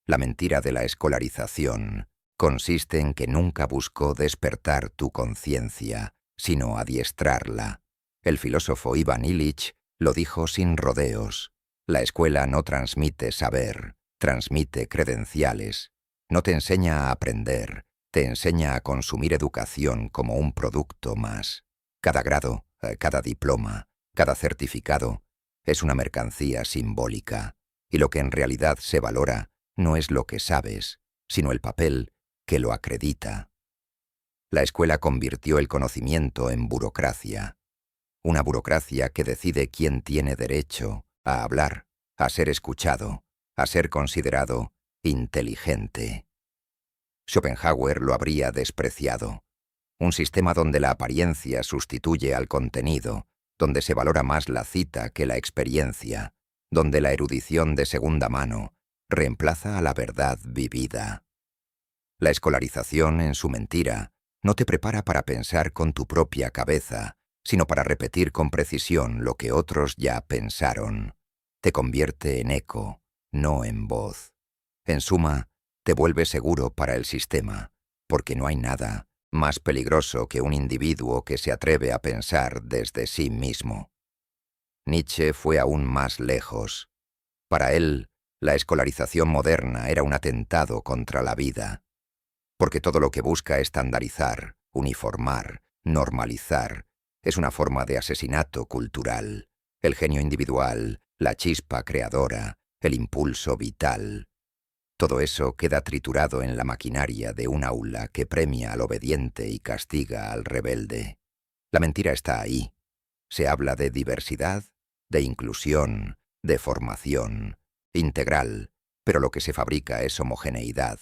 La mentira de la escolarización consiste en que nunca buscó despertar tu conciencia, sino adiestrarla. El filósofo Ivan Illich lo dijo sin rodeos. La escuela no transmite saber, transmite credenciales. No te enseña a aprender, te enseña a consumir educación como un producto más. Cada grado, cada diploma, cada certificado es una mercancía simbólica, y lo que en realidad se valora no es lo que sabes, sino el papel que lo acredita. La escuela convirtió el conocimiento en burocracia, una burocracia que decide quién tiene derecho a hablar, a ser escuchado, a ser considerado inteligente. Schopenhauer lo habría despreciado. Un sistema donde la apariencia sustituye al contenido, donde se valora más la cita que la experiencia, donde la erudición de segunda mano reemplaza a la verdad vivida. La escolarización, en su mentira, no te prepara para pensar con tu propia cabeza, sino para repetir con precisión lo que otros ya pensaron. Te convierte en eco, no en voz. En suma, te vuelve seguro para el sistema, porque no hay nada más peligroso que un individuo que se atreve a pensar desde sí mismo. Nietzsche fue aún más lejos. Para él, la escolarización moderna era un atentado contra la vida, porque todo lo que busca estandarizar, uniformar, normalizar, es una forma de asesinato cultural. El genio individual, la chispa creadora, el impulso vital. Todo eso queda triturado en la maquinaria de un aula que premia al obediente y castiga al rebelde. La mentira está ahí. Se habla de diversidad, de inclusión, de formación, integral, pero lo que se fabrica es homogeneidad.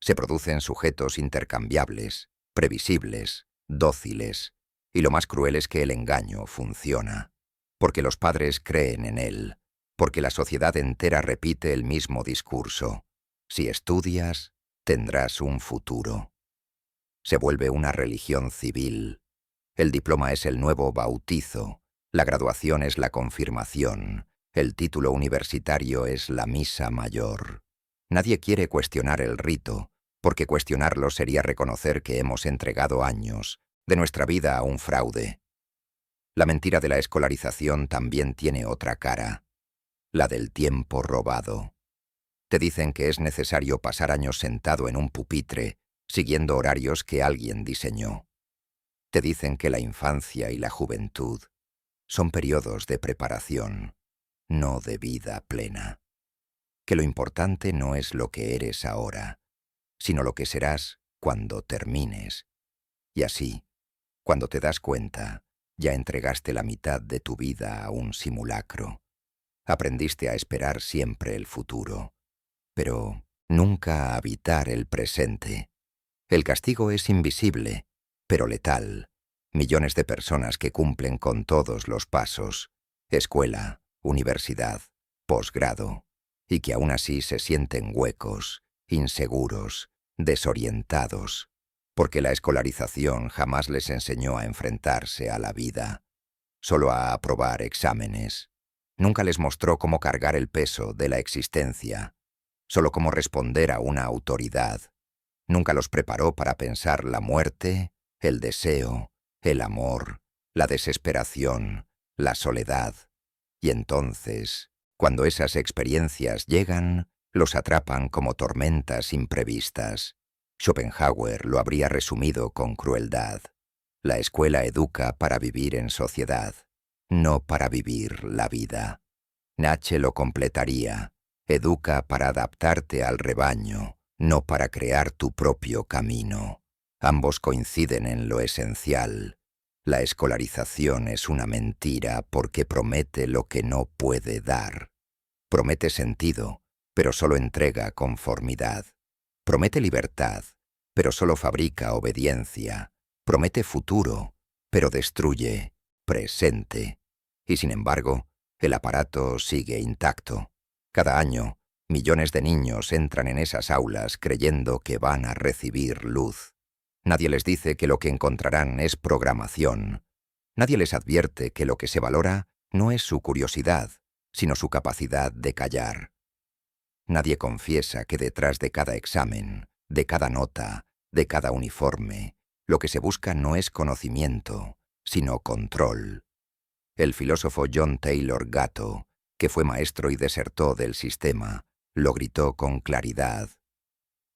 Se producen sujetos intercambiables, previsibles, dóciles, y lo más cruel es que el engaño funciona, porque los padres creen en él, porque la sociedad entera repite el mismo discurso. Si estudias, tendrás un futuro. Se vuelve una religión civil. El diploma es el nuevo bautizo, la graduación es la confirmación, El título universitario es la misa mayor. Nadie quiere cuestionar el rito, porque cuestionarlo sería reconocer que hemos entregado años de nuestra vida a un fraude. La mentira de la escolarización también tiene otra cara, la del tiempo robado. Te dicen que es necesario pasar años sentado en un pupitre, siguiendo horarios que alguien diseñó. Te dicen que la infancia y la juventud son periodos de preparación, no de vida plena. Que lo importante no es lo que eres ahora, sino lo que serás cuando termines. Y así, cuando te das cuenta, ya entregaste la mitad de tu vida a un simulacro. Aprendiste a esperar siempre el futuro, pero nunca a habitar el presente. El castigo es invisible, pero letal. Millones de personas que cumplen con todos los pasos, escuela, universidad, posgrado, y que aún así se sienten huecos, inseguros, desorientados, porque la escolarización jamás les enseñó a enfrentarse a la vida, solo a aprobar exámenes. Nunca les mostró cómo cargar el peso de la existencia, solo cómo responder a una autoridad. Nunca los preparó para pensar la muerte, el deseo, el amor, la desesperación, la soledad. Y entonces, cuando esas experiencias llegan, los atrapan como tormentas imprevistas. Schopenhauer lo habría resumido con crueldad. La escuela educa para vivir en sociedad, no para vivir la vida. Nietzsche lo completaría. Educa para adaptarte al rebaño, no para crear tu propio camino. Ambos coinciden en lo esencial. La escolarización es una mentira porque promete lo que no puede dar. Promete sentido, pero solo entrega conformidad. Promete libertad, pero solo fabrica obediencia. Promete futuro, pero destruye presente. Y sin embargo, el aparato sigue intacto. Cada año, millones de niños entran en esas aulas creyendo que van a recibir luz. Nadie les dice que lo que encontrarán es programación. Nadie les advierte que lo que se valora no es su curiosidad, sino su capacidad de callar. Nadie confiesa que detrás de cada examen, de cada nota, de cada uniforme, lo que se busca no es conocimiento, sino control. El filósofo John Taylor Gatto, que fue maestro y desertó del sistema, lo gritó con claridad.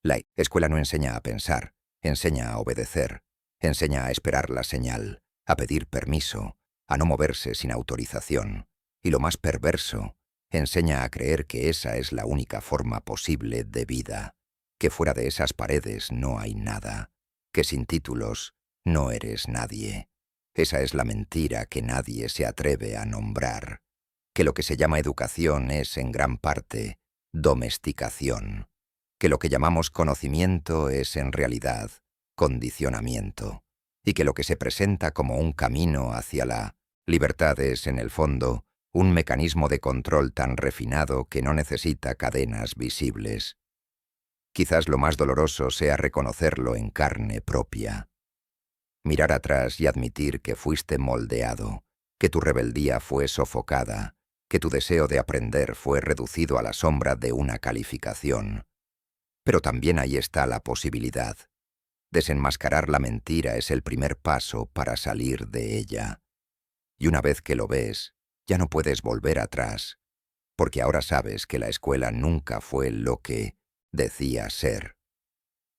La escuela no enseña a pensar, enseña a obedecer, enseña a esperar la señal, a pedir permiso, a no moverse sin autorización. Y lo más perverso, enseña a creer que esa es la única forma posible de vida, que fuera de esas paredes no hay nada, que sin títulos no eres nadie. Esa es la mentira que nadie se atreve a nombrar, que lo que se llama educación es, en gran parte, domesticación, que lo que llamamos conocimiento es, en realidad, condicionamiento, y que lo que se presenta como un camino hacia la libertad es, en el fondo, un mecanismo de control tan refinado que no necesita cadenas visibles. Quizás lo más doloroso sea reconocerlo en carne propia. Mirar atrás y admitir que fuiste moldeado, que tu rebeldía fue sofocada, que tu deseo de aprender fue reducido a la sombra de una calificación. Pero también ahí está la posibilidad. Desenmascarar la mentira es el primer paso para salir de ella. Y una vez que lo ves, ya no puedes volver atrás, porque ahora sabes que la escuela nunca fue lo que decía ser,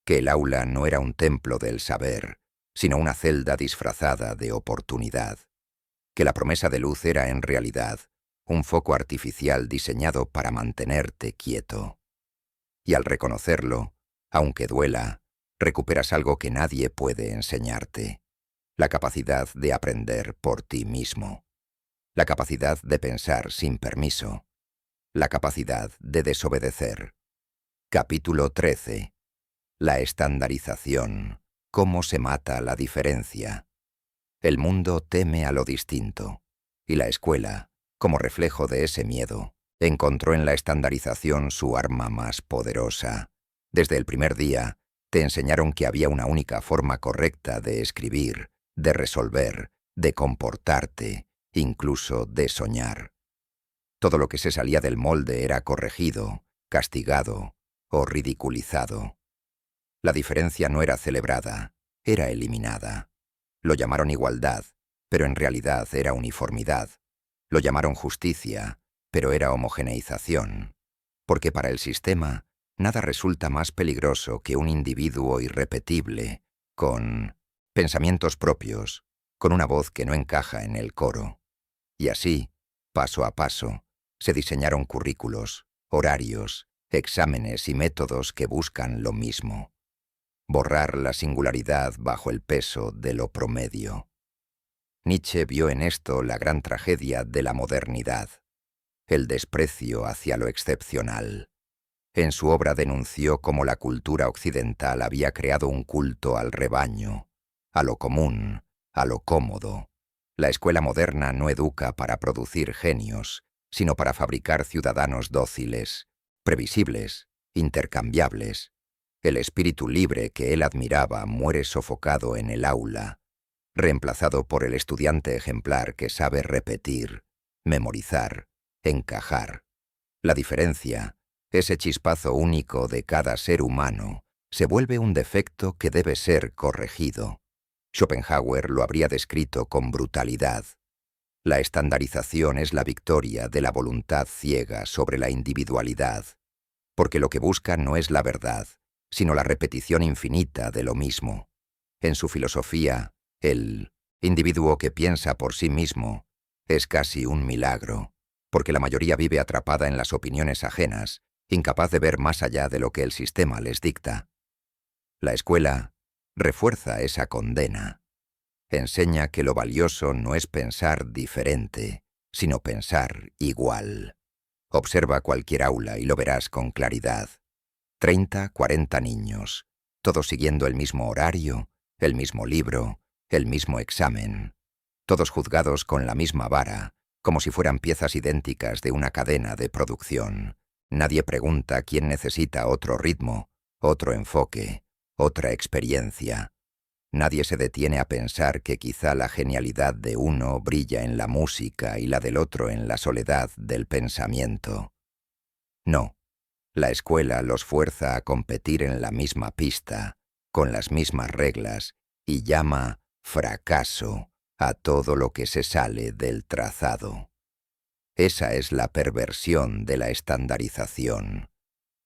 que el aula no era un templo del saber, sino una celda disfrazada de oportunidad, que la promesa de luz era en realidad un foco artificial diseñado para mantenerte quieto. Y al reconocerlo, aunque duela, recuperas algo que nadie puede enseñarte, la capacidad de aprender por ti mismo, la capacidad de pensar sin permiso, la capacidad de desobedecer. Capítulo 13. La estandarización. ¿Cómo se mata la diferencia? El mundo teme a lo distinto, y la escuela, como reflejo de ese miedo, encontró en la estandarización su arma más poderosa. Desde el primer día, te enseñaron que había una única forma correcta de escribir, de resolver, de comportarte, incluso de soñar. Todo lo que se salía del molde era corregido, castigado o ridiculizado. La diferencia no era celebrada, era eliminada. Lo llamaron igualdad, pero en realidad era uniformidad. Lo llamaron justicia, pero era homogeneización. Porque para el sistema, nada resulta más peligroso que un individuo irrepetible, con pensamientos propios, con una voz que no encaja en el coro. Y así, paso a paso, se diseñaron currículos, horarios, exámenes y métodos que buscan lo mismo: borrar la singularidad bajo el peso de lo promedio. Nietzsche vio en esto la gran tragedia de la modernidad, el desprecio hacia lo excepcional. En su obra denunció cómo la cultura occidental había creado un culto al rebaño, a lo común, a lo cómodo. La escuela moderna no educa para producir genios, sino para fabricar ciudadanos dóciles, previsibles, intercambiables. El espíritu libre que él admiraba muere sofocado en el aula, reemplazado por el estudiante ejemplar que sabe repetir, memorizar, encajar. La diferencia, ese chispazo único de cada ser humano, se vuelve un defecto que debe ser corregido. Schopenhauer lo habría descrito con brutalidad. La estandarización es la victoria de la voluntad ciega sobre la individualidad, porque lo que busca no es la verdad, sino la repetición infinita de lo mismo. En su filosofía, el individuo que piensa por sí mismo es casi un milagro, porque la mayoría vive atrapada en las opiniones ajenas, incapaz de ver más allá de lo que el sistema les dicta. La escuela refuerza esa condena. Enseña que lo valioso no es pensar diferente, sino pensar igual. Observa cualquier aula y lo verás con claridad. 30, 40 niños, todos siguiendo el mismo horario, el mismo libro, el mismo examen, todos juzgados con la misma vara, como si fueran piezas idénticas de una cadena de producción. Nadie pregunta quién necesita otro ritmo, otro enfoque, otra experiencia. Nadie se detiene a pensar que quizá la genialidad de uno brilla en la música y la del otro en la soledad del pensamiento. No, la escuela los fuerza a competir en la misma pista, con las mismas reglas, y llama fracaso a todo lo que se sale del trazado. Esa es la perversión de la estandarización.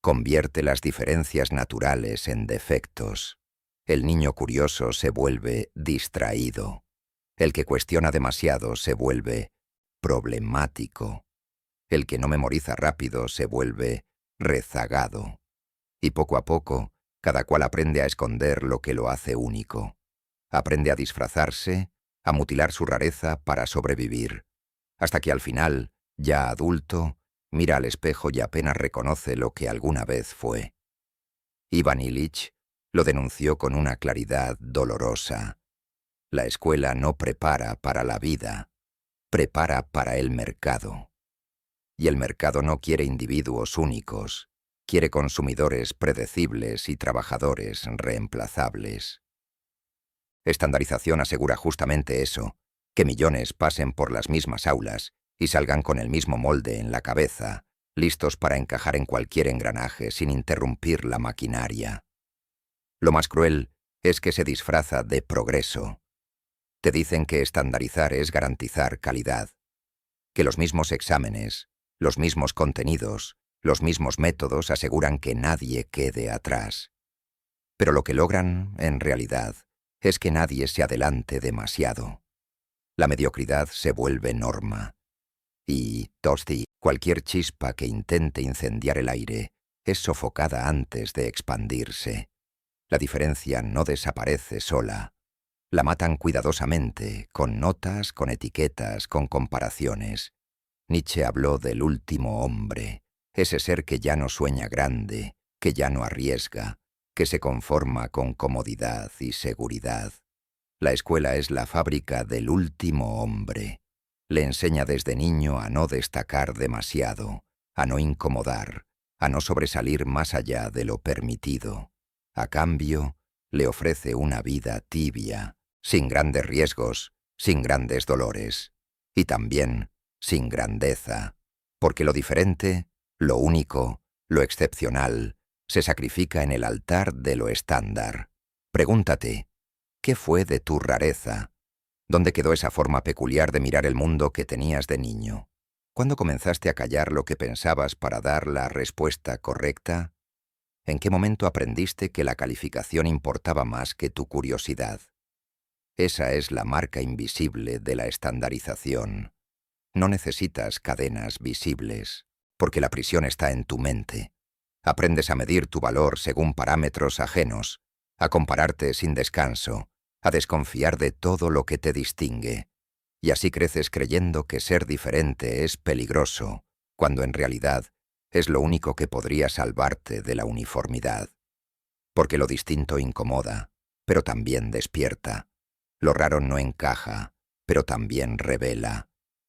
Convierte las diferencias naturales en defectos. El niño curioso se vuelve distraído. El que cuestiona demasiado se vuelve problemático. El que no memoriza rápido se vuelve rezagado. Y poco a poco, cada cual aprende a esconder lo que lo hace único. Aprende a disfrazarse, a mutilar su rareza para sobrevivir, hasta que al final, ya adulto, mira al espejo y apenas reconoce lo que alguna vez fue. Ivan Illich lo denunció con una claridad dolorosa. La escuela no prepara para la vida, prepara para el mercado. Y el mercado no quiere individuos únicos, quiere consumidores predecibles y trabajadores reemplazables. Estandarización asegura justamente eso, que millones pasen por las mismas aulas y salgan con el mismo molde en la cabeza, listos para encajar en cualquier engranaje sin interrumpir la maquinaria. Lo más cruel es que se disfraza de progreso. Te dicen que estandarizar es garantizar calidad, que los mismos exámenes, los mismos contenidos, los mismos métodos aseguran que nadie quede atrás. Pero lo que logran, en realidad, es que nadie se adelante demasiado. La mediocridad se vuelve norma. Y, Tosti, cualquier chispa que intente incendiar el aire es sofocada antes de expandirse. La diferencia no desaparece sola. La matan cuidadosamente, con notas, con etiquetas, con comparaciones. Nietzsche habló del último hombre, ese ser que ya no sueña grande, que ya no arriesga, que se conforma con comodidad y seguridad. La escuela es la fábrica del último hombre. Le enseña desde niño a no destacar demasiado, a no incomodar, a no sobresalir más allá de lo permitido. A cambio, le ofrece una vida tibia, sin grandes riesgos, sin grandes dolores, y también sin grandeza, Porque lo diferente, lo único, lo excepcional, se sacrifica en el altar de lo estándar. Pregúntate, ¿qué fue de tu rareza? ¿Dónde quedó esa forma peculiar de mirar el mundo que tenías de niño? ¿Cuándo comenzaste a callar lo que pensabas para dar la respuesta correcta? ¿En qué momento aprendiste que la calificación importaba más que tu curiosidad? Esa es la marca invisible de la estandarización. No necesitas cadenas visibles, porque la prisión está en tu mente. Aprendes a medir tu valor según parámetros ajenos, a compararte sin descanso, a desconfiar de todo lo que te distingue. Y así creces creyendo que ser diferente es peligroso, cuando en realidad es lo único que podría salvarte de la uniformidad. Porque lo distinto incomoda, pero también despierta. Lo raro no encaja, pero también revela.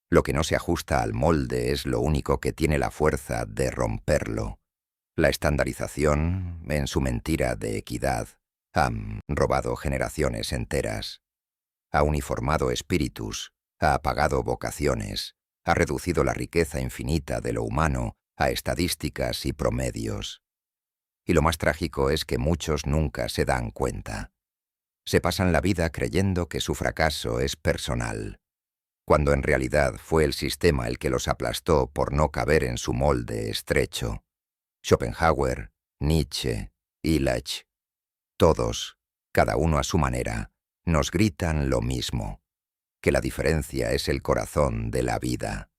Lo que no se ajusta al molde es lo único que tiene la fuerza de romperlo. La estandarización, en su mentira de equidad, ha robado generaciones enteras. Ha uniformado espíritus, ha apagado vocaciones, ha reducido la riqueza infinita de lo humano a estadísticas y promedios. Y lo más trágico es que muchos nunca se dan cuenta. Se pasan la vida creyendo que su fracaso es personal, cuando en realidad fue el sistema el que los aplastó por no caber en su molde estrecho. Schopenhauer, Nietzsche, Illich, todos, cada uno a su manera, nos gritan lo mismo, que la diferencia es el corazón de la vida,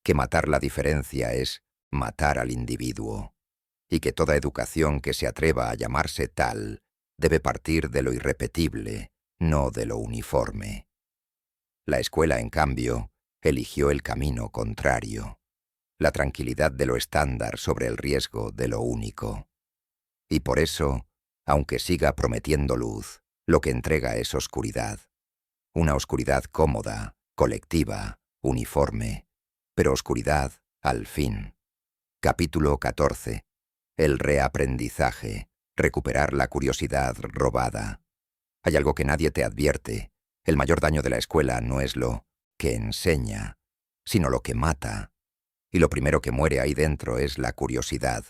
que matar la diferencia es matar al individuo, y que toda educación que se atreva a llamarse tal debe partir de lo irrepetible, no de lo uniforme. La escuela, en cambio, eligió el camino contrario, la tranquilidad de lo estándar sobre el riesgo de lo único. Y por eso, aunque siga prometiendo luz, lo que entrega es oscuridad. Una oscuridad cómoda, colectiva, uniforme, pero oscuridad al fin. Capítulo 14. El reaprendizaje. Recuperar la curiosidad robada. Hay algo que nadie te advierte. El mayor daño de la escuela no es lo que enseña, sino lo que mata. Y lo primero que muere ahí dentro es la curiosidad.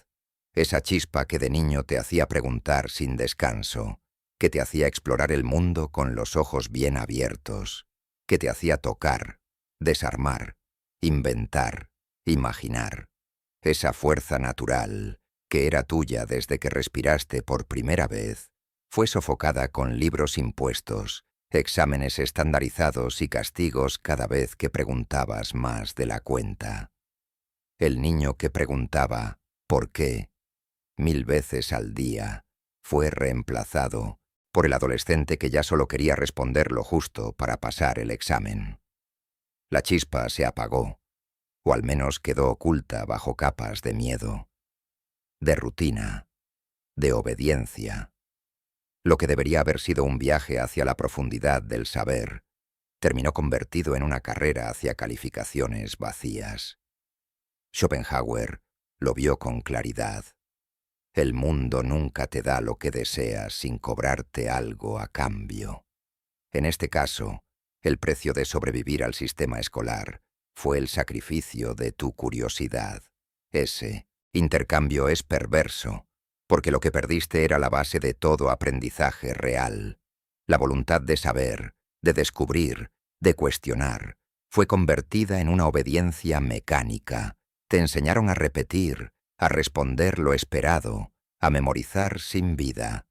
Esa chispa que de niño te hacía preguntar sin descanso, que te hacía explorar el mundo con los ojos bien abiertos, que te hacía tocar, desarmar, inventar, imaginar. Esa fuerza natural, que era tuya desde que respiraste por primera vez, fue sofocada con libros impuestos, exámenes estandarizados y castigos cada vez que preguntabas más de la cuenta. El niño que preguntaba ¿por qué? 1000 veces al día fue reemplazado por el adolescente que ya solo quería responder lo justo para pasar el examen. La chispa se apagó, o al menos quedó oculta bajo capas de miedo, de rutina, de obediencia. Lo que debería haber sido un viaje hacia la profundidad del saber, terminó convertido en una carrera hacia calificaciones vacías. Schopenhauer lo vio con claridad. El mundo nunca te da lo que deseas sin cobrarte algo a cambio. En este caso, el precio de sobrevivir al sistema escolar fue el sacrificio de tu curiosidad. Ese intercambio es perverso, porque lo que perdiste era la base de todo aprendizaje real. La voluntad de saber, de descubrir, de cuestionar, fue convertida en una obediencia mecánica. Te enseñaron a repetir, a responder lo esperado, a memorizar sin vida.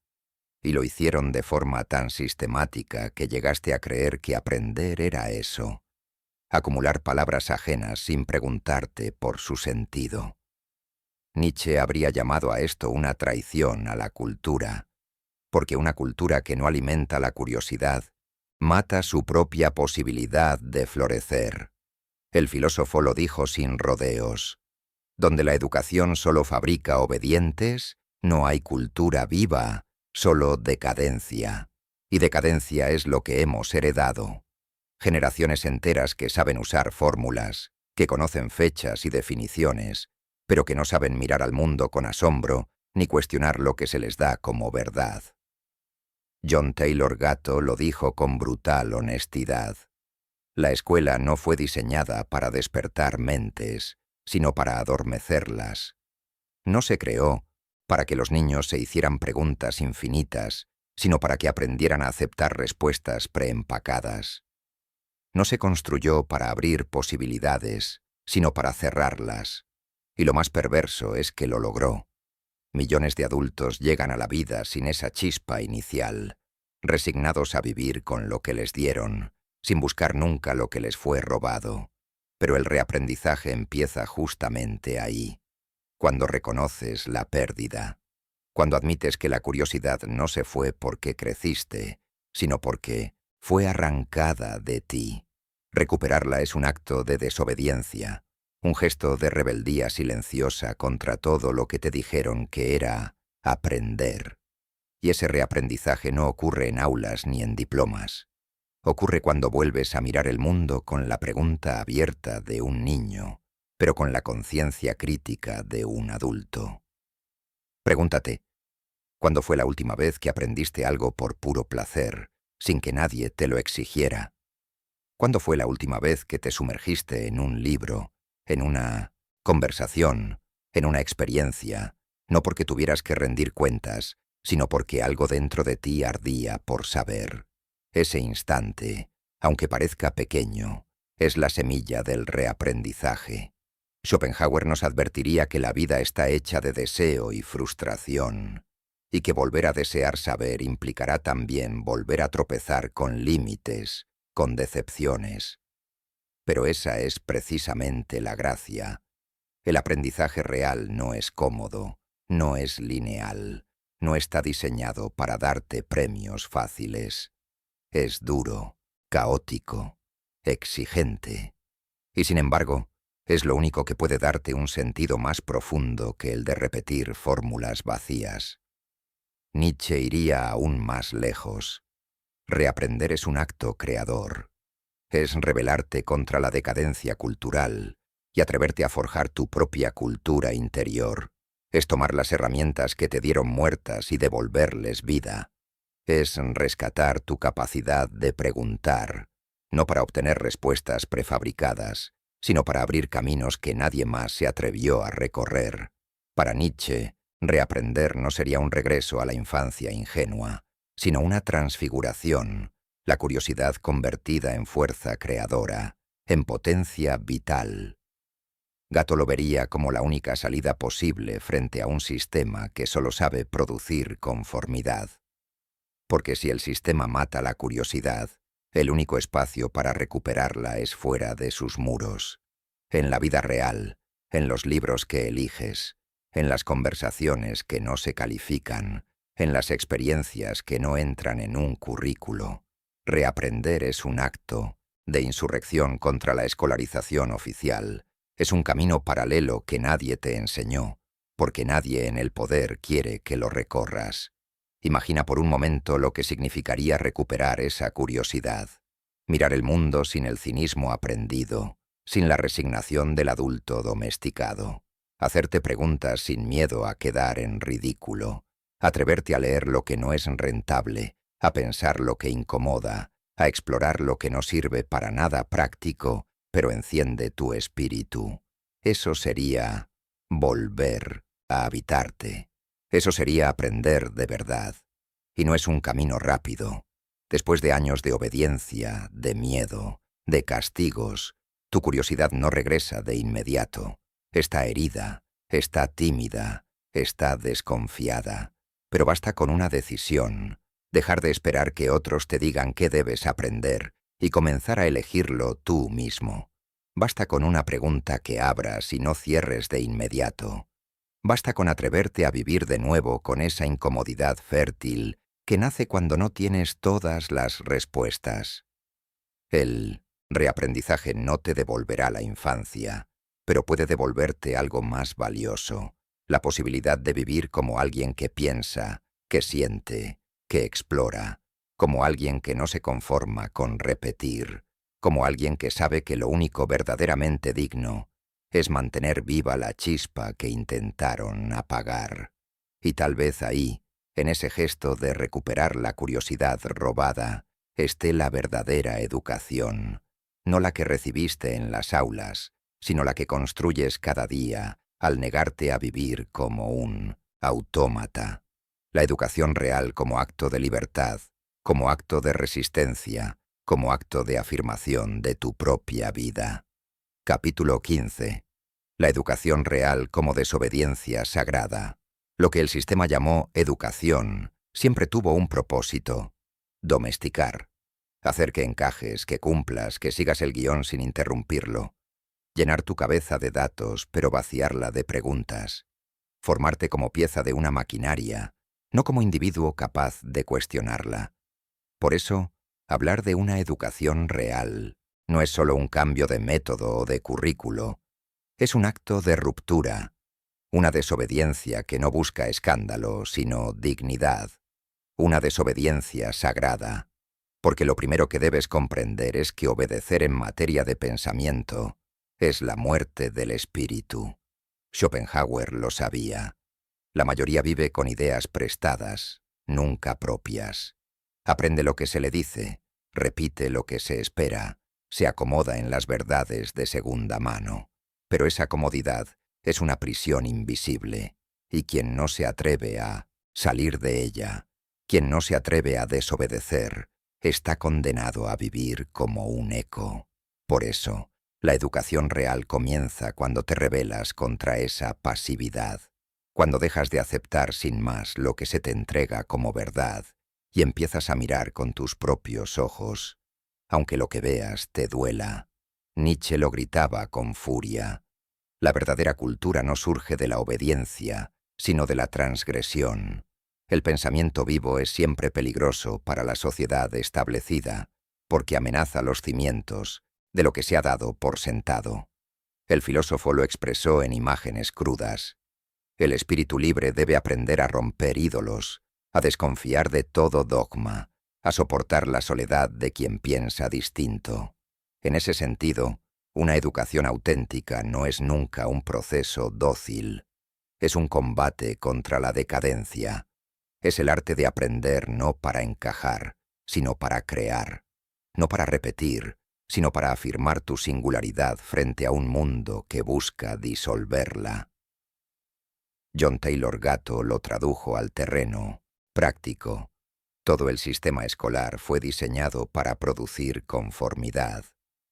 Y lo hicieron de forma tan sistemática que llegaste a creer que aprender era eso. Acumular palabras ajenas sin preguntarte por su sentido. Nietzsche habría llamado a esto una traición a la cultura, porque una cultura que no alimenta la curiosidad mata su propia posibilidad de florecer. El filósofo lo dijo sin rodeos. Donde la educación solo fabrica obedientes, no hay cultura viva, solo decadencia. Y decadencia es lo que hemos heredado. Generaciones enteras que saben usar fórmulas, que conocen fechas y definiciones, pero que no saben mirar al mundo con asombro ni cuestionar lo que se les da como verdad. John Taylor Gatto lo dijo con brutal honestidad. La escuela no fue diseñada para despertar mentes, sino para adormecerlas. No se creó para que los niños se hicieran preguntas infinitas, sino para que aprendieran a aceptar respuestas preempacadas. No se construyó para abrir posibilidades, sino para cerrarlas. Y lo más perverso es que lo logró. Millones de adultos llegan a la vida sin esa chispa inicial, resignados a vivir con lo que les dieron, sin buscar nunca lo que les fue robado. Pero el reaprendizaje empieza justamente ahí, cuando reconoces la pérdida, cuando admites que la curiosidad no se fue porque creciste, sino porque fue arrancada de ti. Recuperarla es un acto de desobediencia, un gesto de rebeldía silenciosa contra todo lo que te dijeron que era aprender. Y ese reaprendizaje no ocurre en aulas ni en diplomas. Ocurre cuando vuelves a mirar el mundo con la pregunta abierta de un niño, pero con la conciencia crítica de un adulto. Pregúntate, ¿cuándo fue la última vez que aprendiste algo por puro placer, sin que nadie te lo exigiera? ¿Cuándo fue la última vez que te sumergiste en un libro, en una conversación, en una experiencia, no porque tuvieras que rendir cuentas, sino porque algo dentro de ti ardía por saber? Ese instante, aunque parezca pequeño, es la semilla del reaprendizaje. Schopenhauer nos advertiría que la vida está hecha de deseo y frustración, y que volver a desear saber implicará también volver a tropezar con límites, con decepciones. Pero esa es precisamente la gracia. El aprendizaje real no es cómodo, no es lineal, no está diseñado para darte premios fáciles. Es duro, caótico, exigente. Y sin embargo, es lo único que puede darte un sentido más profundo que el de repetir fórmulas vacías. Nietzsche iría aún más lejos. Reaprender es un acto creador. Es rebelarte contra la decadencia cultural y atreverte a forjar tu propia cultura interior. Es tomar las herramientas que te dieron muertas y devolverles vida. Es rescatar tu capacidad de preguntar, no para obtener respuestas prefabricadas, sino para abrir caminos que nadie más se atrevió a recorrer. Para Nietzsche, reaprender no sería un regreso a la infancia ingenua, sino una transfiguración, la curiosidad convertida en fuerza creadora, en potencia vital. Gatto lo vería como la única salida posible frente a un sistema que solo sabe producir conformidad. Porque si el sistema mata la curiosidad, el único espacio para recuperarla es fuera de sus muros, en la vida real, en los libros que eliges, en las conversaciones que no se califican, en las experiencias que no entran en un currículo. Reaprender es un acto de insurrección contra la escolarización oficial. Es un camino paralelo que nadie te enseñó, porque nadie en el poder quiere que lo recorras. Imagina por un momento lo que significaría recuperar esa curiosidad. Mirar el mundo sin el cinismo aprendido, sin la resignación del adulto domesticado. Hacerte preguntas sin miedo a quedar en ridículo. Atreverte a leer lo que no es rentable, a pensar lo que incomoda, a explorar lo que no sirve para nada práctico, pero enciende tu espíritu. Eso sería volver a habitarte. Eso sería aprender de verdad. Y no es un camino rápido. Después de años de obediencia, de miedo, de castigos, tu curiosidad no regresa de inmediato. Está herida, está tímida, está desconfiada. Pero basta con una decisión, dejar de esperar que otros te digan qué debes aprender y comenzar a elegirlo tú mismo. Basta con una pregunta que abras y no cierres de inmediato. Basta con atreverte a vivir de nuevo con esa incomodidad fértil que nace cuando no tienes todas las respuestas. El reaprendizaje no te devolverá la infancia, pero puede devolverte algo más valioso, la posibilidad de vivir como alguien que piensa, que siente, que explora, como alguien que no se conforma con repetir, como alguien que sabe que lo único verdaderamente digno es mantener viva la chispa que intentaron apagar. Y tal vez ahí, en ese gesto de recuperar la curiosidad robada, esté la verdadera educación, no la que recibiste en las aulas, sino la que construyes cada día al negarte a vivir como un autómata. La educación real como acto de libertad, como acto de resistencia, como acto de afirmación de tu propia vida. Capítulo 15. La educación real como desobediencia sagrada. Lo que el sistema llamó educación siempre tuvo un propósito: domesticar. Hacer que encajes, que cumplas, que sigas el guión sin interrumpirlo. Llenar tu cabeza de datos, pero vaciarla de preguntas. Formarte como pieza de una maquinaria, no como individuo capaz de cuestionarla. Por eso, hablar de una educación real no es solo un cambio de método o de currículo, es un acto de ruptura, una desobediencia que no busca escándalo, sino dignidad, una desobediencia sagrada, porque lo primero que debes comprender es que obedecer en materia de pensamiento es la muerte del espíritu. Schopenhauer lo sabía. La mayoría vive con ideas prestadas, nunca propias. Aprende lo que se le dice, repite lo que se espera, se acomoda en las verdades de segunda mano. Pero esa comodidad es una prisión invisible, y quien no se atreve a salir de ella, quien no se atreve a desobedecer, está condenado a vivir como un eco. Por eso, la educación real comienza cuando te rebelas contra esa pasividad, cuando dejas de aceptar sin más lo que se te entrega como verdad y empiezas a mirar con tus propios ojos, aunque lo que veas te duela. Nietzsche lo gritaba con furia. La verdadera cultura no surge de la obediencia, sino de la transgresión. El pensamiento vivo es siempre peligroso para la sociedad establecida, porque amenaza los cimientos de lo que se ha dado por sentado. El filósofo lo expresó en imágenes crudas. El espíritu libre debe aprender a romper ídolos, a desconfiar de todo dogma, a soportar la soledad de quien piensa distinto. En ese sentido, una educación auténtica no es nunca un proceso dócil. Es un combate contra la decadencia. Es el arte de aprender no para encajar, sino para crear. No para repetir, sino para afirmar tu singularidad frente a un mundo que busca disolverla. John Taylor Gatto lo tradujo al terreno práctico. Todo el sistema escolar fue diseñado para producir conformidad,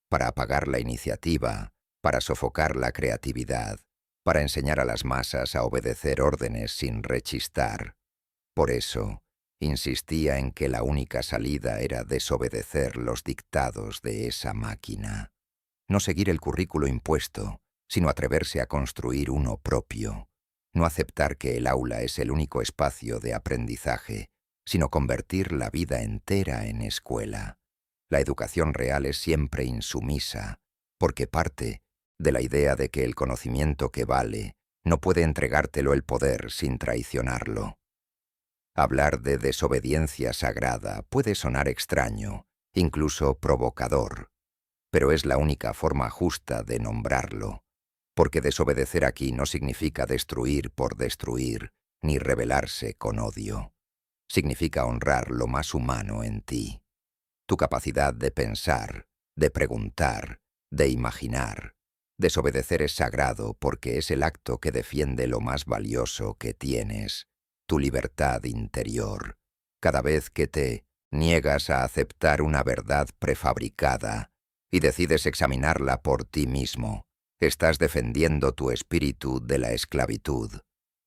para apagar la iniciativa, para sofocar la creatividad, para enseñar a las masas a obedecer órdenes sin rechistar. Por eso, insistía en que la única salida era desobedecer los dictados de esa máquina. No seguir el currículo impuesto, sino atreverse a construir uno propio. No aceptar que el aula es el único espacio de aprendizaje, sino convertir la vida entera en escuela. La educación real es siempre insumisa, porque parte de la idea de que el conocimiento que vale no puede entregártelo el poder sin traicionarlo. Hablar de desobediencia sagrada puede sonar extraño, incluso provocador, pero es la única forma justa de nombrarlo, porque desobedecer aquí no significa destruir por destruir, ni rebelarse con odio. Significa honrar lo más humano en ti, tu capacidad de pensar, de preguntar, de imaginar. Desobedecer es sagrado porque es el acto que defiende lo más valioso que tienes, tu libertad interior. Cada vez que te niegas a aceptar una verdad prefabricada y decides examinarla por ti mismo, estás defendiendo tu espíritu de la esclavitud.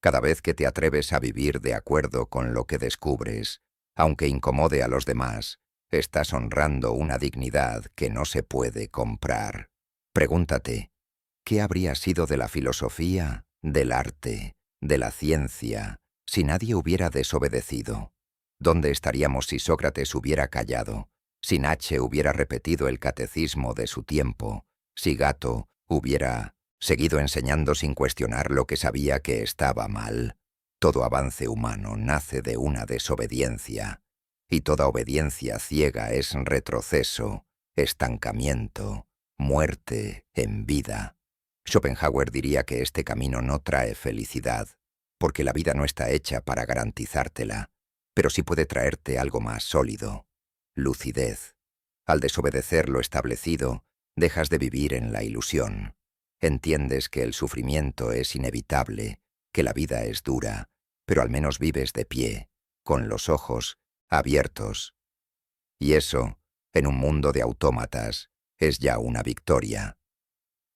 Cada vez que te atreves a vivir de acuerdo con lo que descubres, aunque incomode a los demás, estás honrando una dignidad que no se puede comprar. Pregúntate, ¿qué habría sido de la filosofía, del arte, de la ciencia, si nadie hubiera desobedecido? ¿Dónde estaríamos si Sócrates hubiera callado, si Nietzsche hubiera repetido el catecismo de su tiempo, si Gatto hubiera seguido enseñando sin cuestionar lo que sabía que estaba mal? Todo avance humano nace de una desobediencia, y toda obediencia ciega es retroceso, estancamiento, muerte en vida. Schopenhauer diría que este camino no trae felicidad, porque la vida no está hecha para garantizártela, pero sí puede traerte algo más sólido: lucidez. Al desobedecer lo establecido, dejas de vivir en la ilusión. Entiendes que el sufrimiento es inevitable, que la vida es dura, pero al menos vives de pie, con los ojos abiertos. Y eso, en un mundo de autómatas, es ya una victoria.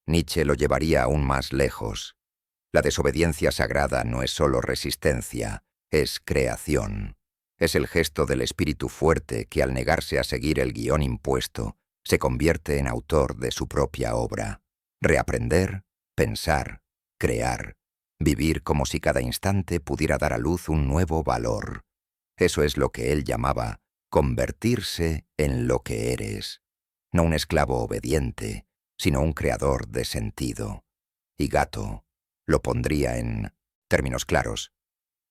Nietzsche lo llevaría aún más lejos. La desobediencia sagrada no es solo resistencia, es creación. Es el gesto del espíritu fuerte que al negarse a seguir el guión impuesto, se convierte en autor de su propia obra. Reaprender, pensar, crear, vivir como si cada instante pudiera dar a luz un nuevo valor. Eso es lo que él llamaba convertirse en lo que eres. No un esclavo obediente, sino un creador de sentido. Y Gatto lo pondría en términos claros.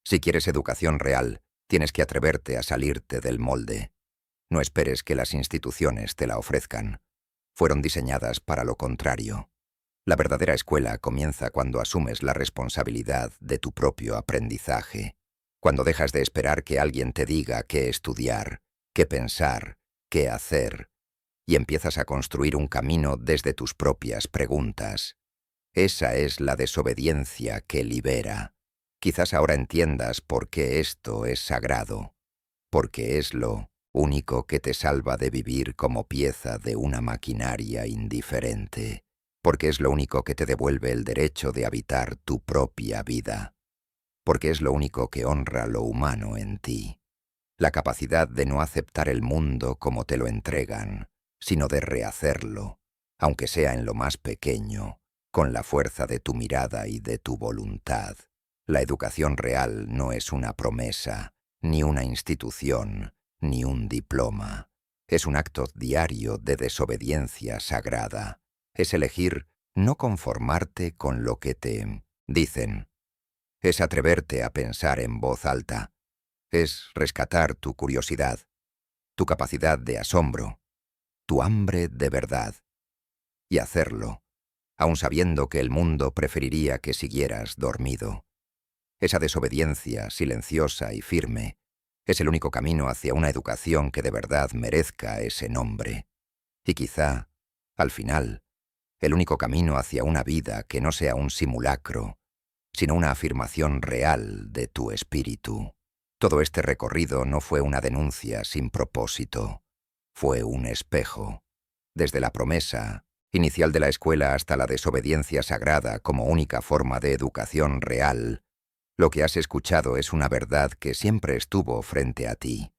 Si quieres educación real, tienes que atreverte a salirte del molde. No esperes que las instituciones te la ofrezcan. Fueron diseñadas para lo contrario. La verdadera escuela comienza cuando asumes la responsabilidad de tu propio aprendizaje, cuando dejas de esperar que alguien te diga qué estudiar, qué pensar, qué hacer, y empiezas a construir un camino desde tus propias preguntas. Esa es la desobediencia que libera. Quizás ahora entiendas por qué esto es sagrado, porque es lo único que te salva de vivir como pieza de una maquinaria indiferente, porque es lo único que te devuelve el derecho de habitar tu propia vida, porque es lo único que honra lo humano en ti, la capacidad de no aceptar el mundo como te lo entregan, sino de rehacerlo, aunque sea en lo más pequeño, con la fuerza de tu mirada y de tu voluntad. La educación real no es una promesa, ni una institución, ni un diploma. Es un acto diario de desobediencia sagrada. Es elegir no conformarte con lo que te dicen. Es atreverte a pensar en voz alta. Es rescatar tu curiosidad, tu capacidad de asombro, tu hambre de verdad. Y hacerlo, aun sabiendo que el mundo preferiría que siguieras dormido. Esa desobediencia silenciosa y firme es el único camino hacia una educación que de verdad merezca ese nombre. Y quizá, al final, el único camino hacia una vida que no sea un simulacro, sino una afirmación real de tu espíritu. Todo este recorrido no fue una denuncia sin propósito, fue un espejo. Desde la promesa inicial de la escuela hasta la desobediencia sagrada como única forma de educación real, lo que has escuchado es una verdad que siempre estuvo frente a ti,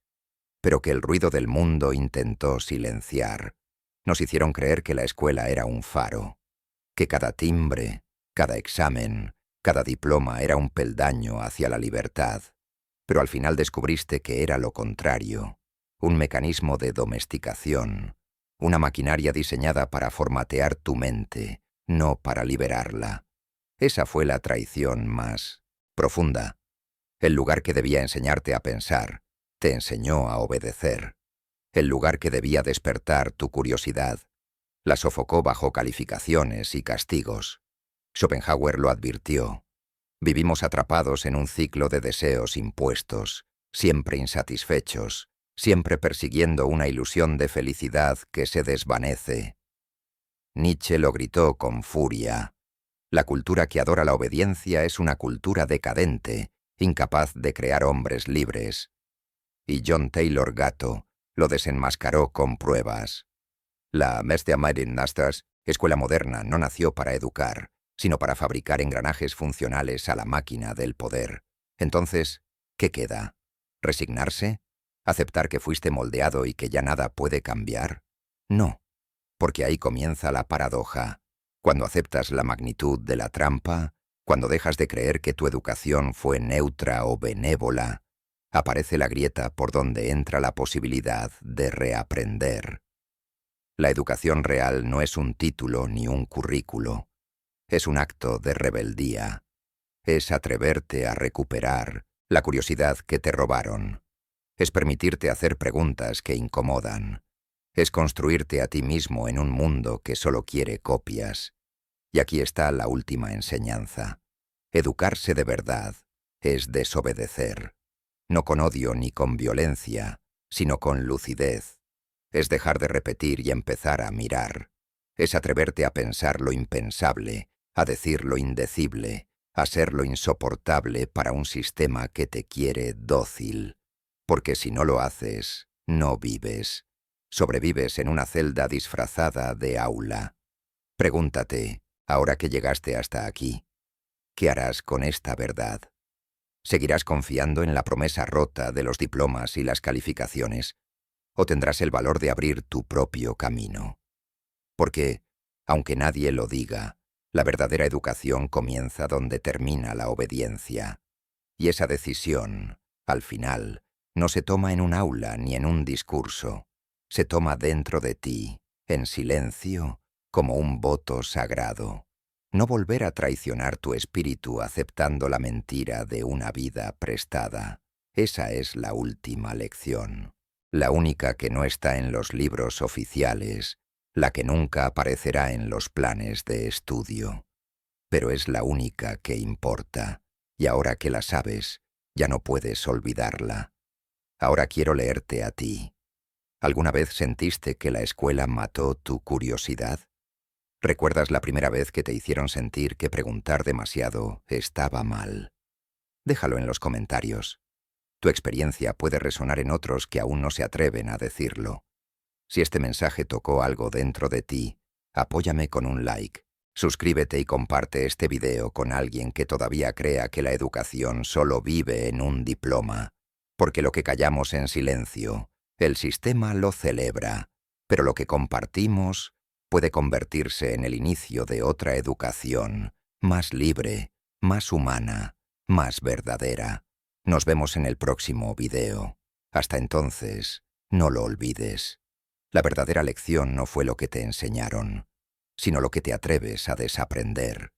pero que el ruido del mundo intentó silenciar. Nos hicieron creer que la escuela era un faro, que cada timbre, cada examen, cada diploma era un peldaño hacia la libertad, pero al final descubriste que era lo contrario, un mecanismo de domesticación, una maquinaria diseñada para formatear tu mente, no para liberarla. Esa fue la traición más profunda. El lugar que debía enseñarte a pensar, te enseñó a obedecer. El lugar que debía despertar tu curiosidad, la sofocó bajo calificaciones y castigos. Schopenhauer lo advirtió. Vivimos atrapados en un ciclo de deseos impuestos, siempre insatisfechos, siempre persiguiendo una ilusión de felicidad que se desvanece. Nietzsche lo gritó con furia. La cultura que adora la obediencia es una cultura decadente, incapaz de crear hombres libres. Y John Taylor Gatto lo desenmascaró con pruebas. La Mestermeidenasters, escuela moderna, no nació para educar, sino para fabricar engranajes funcionales a la máquina del poder. Entonces, ¿qué queda? ¿Resignarse? ¿Aceptar que fuiste moldeado y que ya nada puede cambiar? No, porque ahí comienza la paradoja. Cuando aceptas la magnitud de la trampa, cuando dejas de creer que tu educación fue neutra o benévola, aparece la grieta por donde entra la posibilidad de reaprender. La educación real no es un título ni un currículo. Es un acto de rebeldía. Es atreverte a recuperar la curiosidad que te robaron. Es permitirte hacer preguntas que incomodan. Es construirte a ti mismo en un mundo que solo quiere copias. Y aquí está la última enseñanza. Educarse de verdad es desobedecer. No con odio ni con violencia, sino con lucidez. Es dejar de repetir y empezar a mirar. Es atreverte a pensar lo impensable, a decir lo indecible, a ser lo insoportable para un sistema que te quiere dócil. Porque si no lo haces, no vives. Sobrevives en una celda disfrazada de aula. Pregúntate, ahora que llegaste hasta aquí, ¿qué harás con esta verdad? ¿Seguirás confiando en la promesa rota de los diplomas y las calificaciones? ¿O tendrás el valor de abrir tu propio camino? Porque, aunque nadie lo diga, la verdadera educación comienza donde termina la obediencia. Y esa decisión, al final, no se toma en un aula ni en un discurso. Se toma dentro de ti, en silencio, como un voto sagrado. No volver a traicionar tu espíritu aceptando la mentira de una vida prestada. Esa es la última lección. La única que no está en los libros oficiales, la que nunca aparecerá en los planes de estudio. Pero es la única que importa, y ahora que la sabes, ya no puedes olvidarla. Ahora quiero leerte a ti. ¿Alguna vez sentiste que la escuela mató tu curiosidad? ¿Recuerdas la primera vez que te hicieron sentir que preguntar demasiado estaba mal? Déjalo en los comentarios. Tu experiencia puede resonar en otros que aún no se atreven a decirlo. Si este mensaje tocó algo dentro de ti, apóyame con un like. Suscríbete y comparte este video con alguien que todavía crea que la educación solo vive en un diploma. Porque lo que callamos en silencio, el sistema lo celebra, pero lo que compartimos puede convertirse en el inicio de otra educación, más libre, más humana, más verdadera. Nos vemos en el próximo video. Hasta entonces, no lo olvides. La verdadera lección no fue lo que te enseñaron, sino lo que te atreves a desaprender.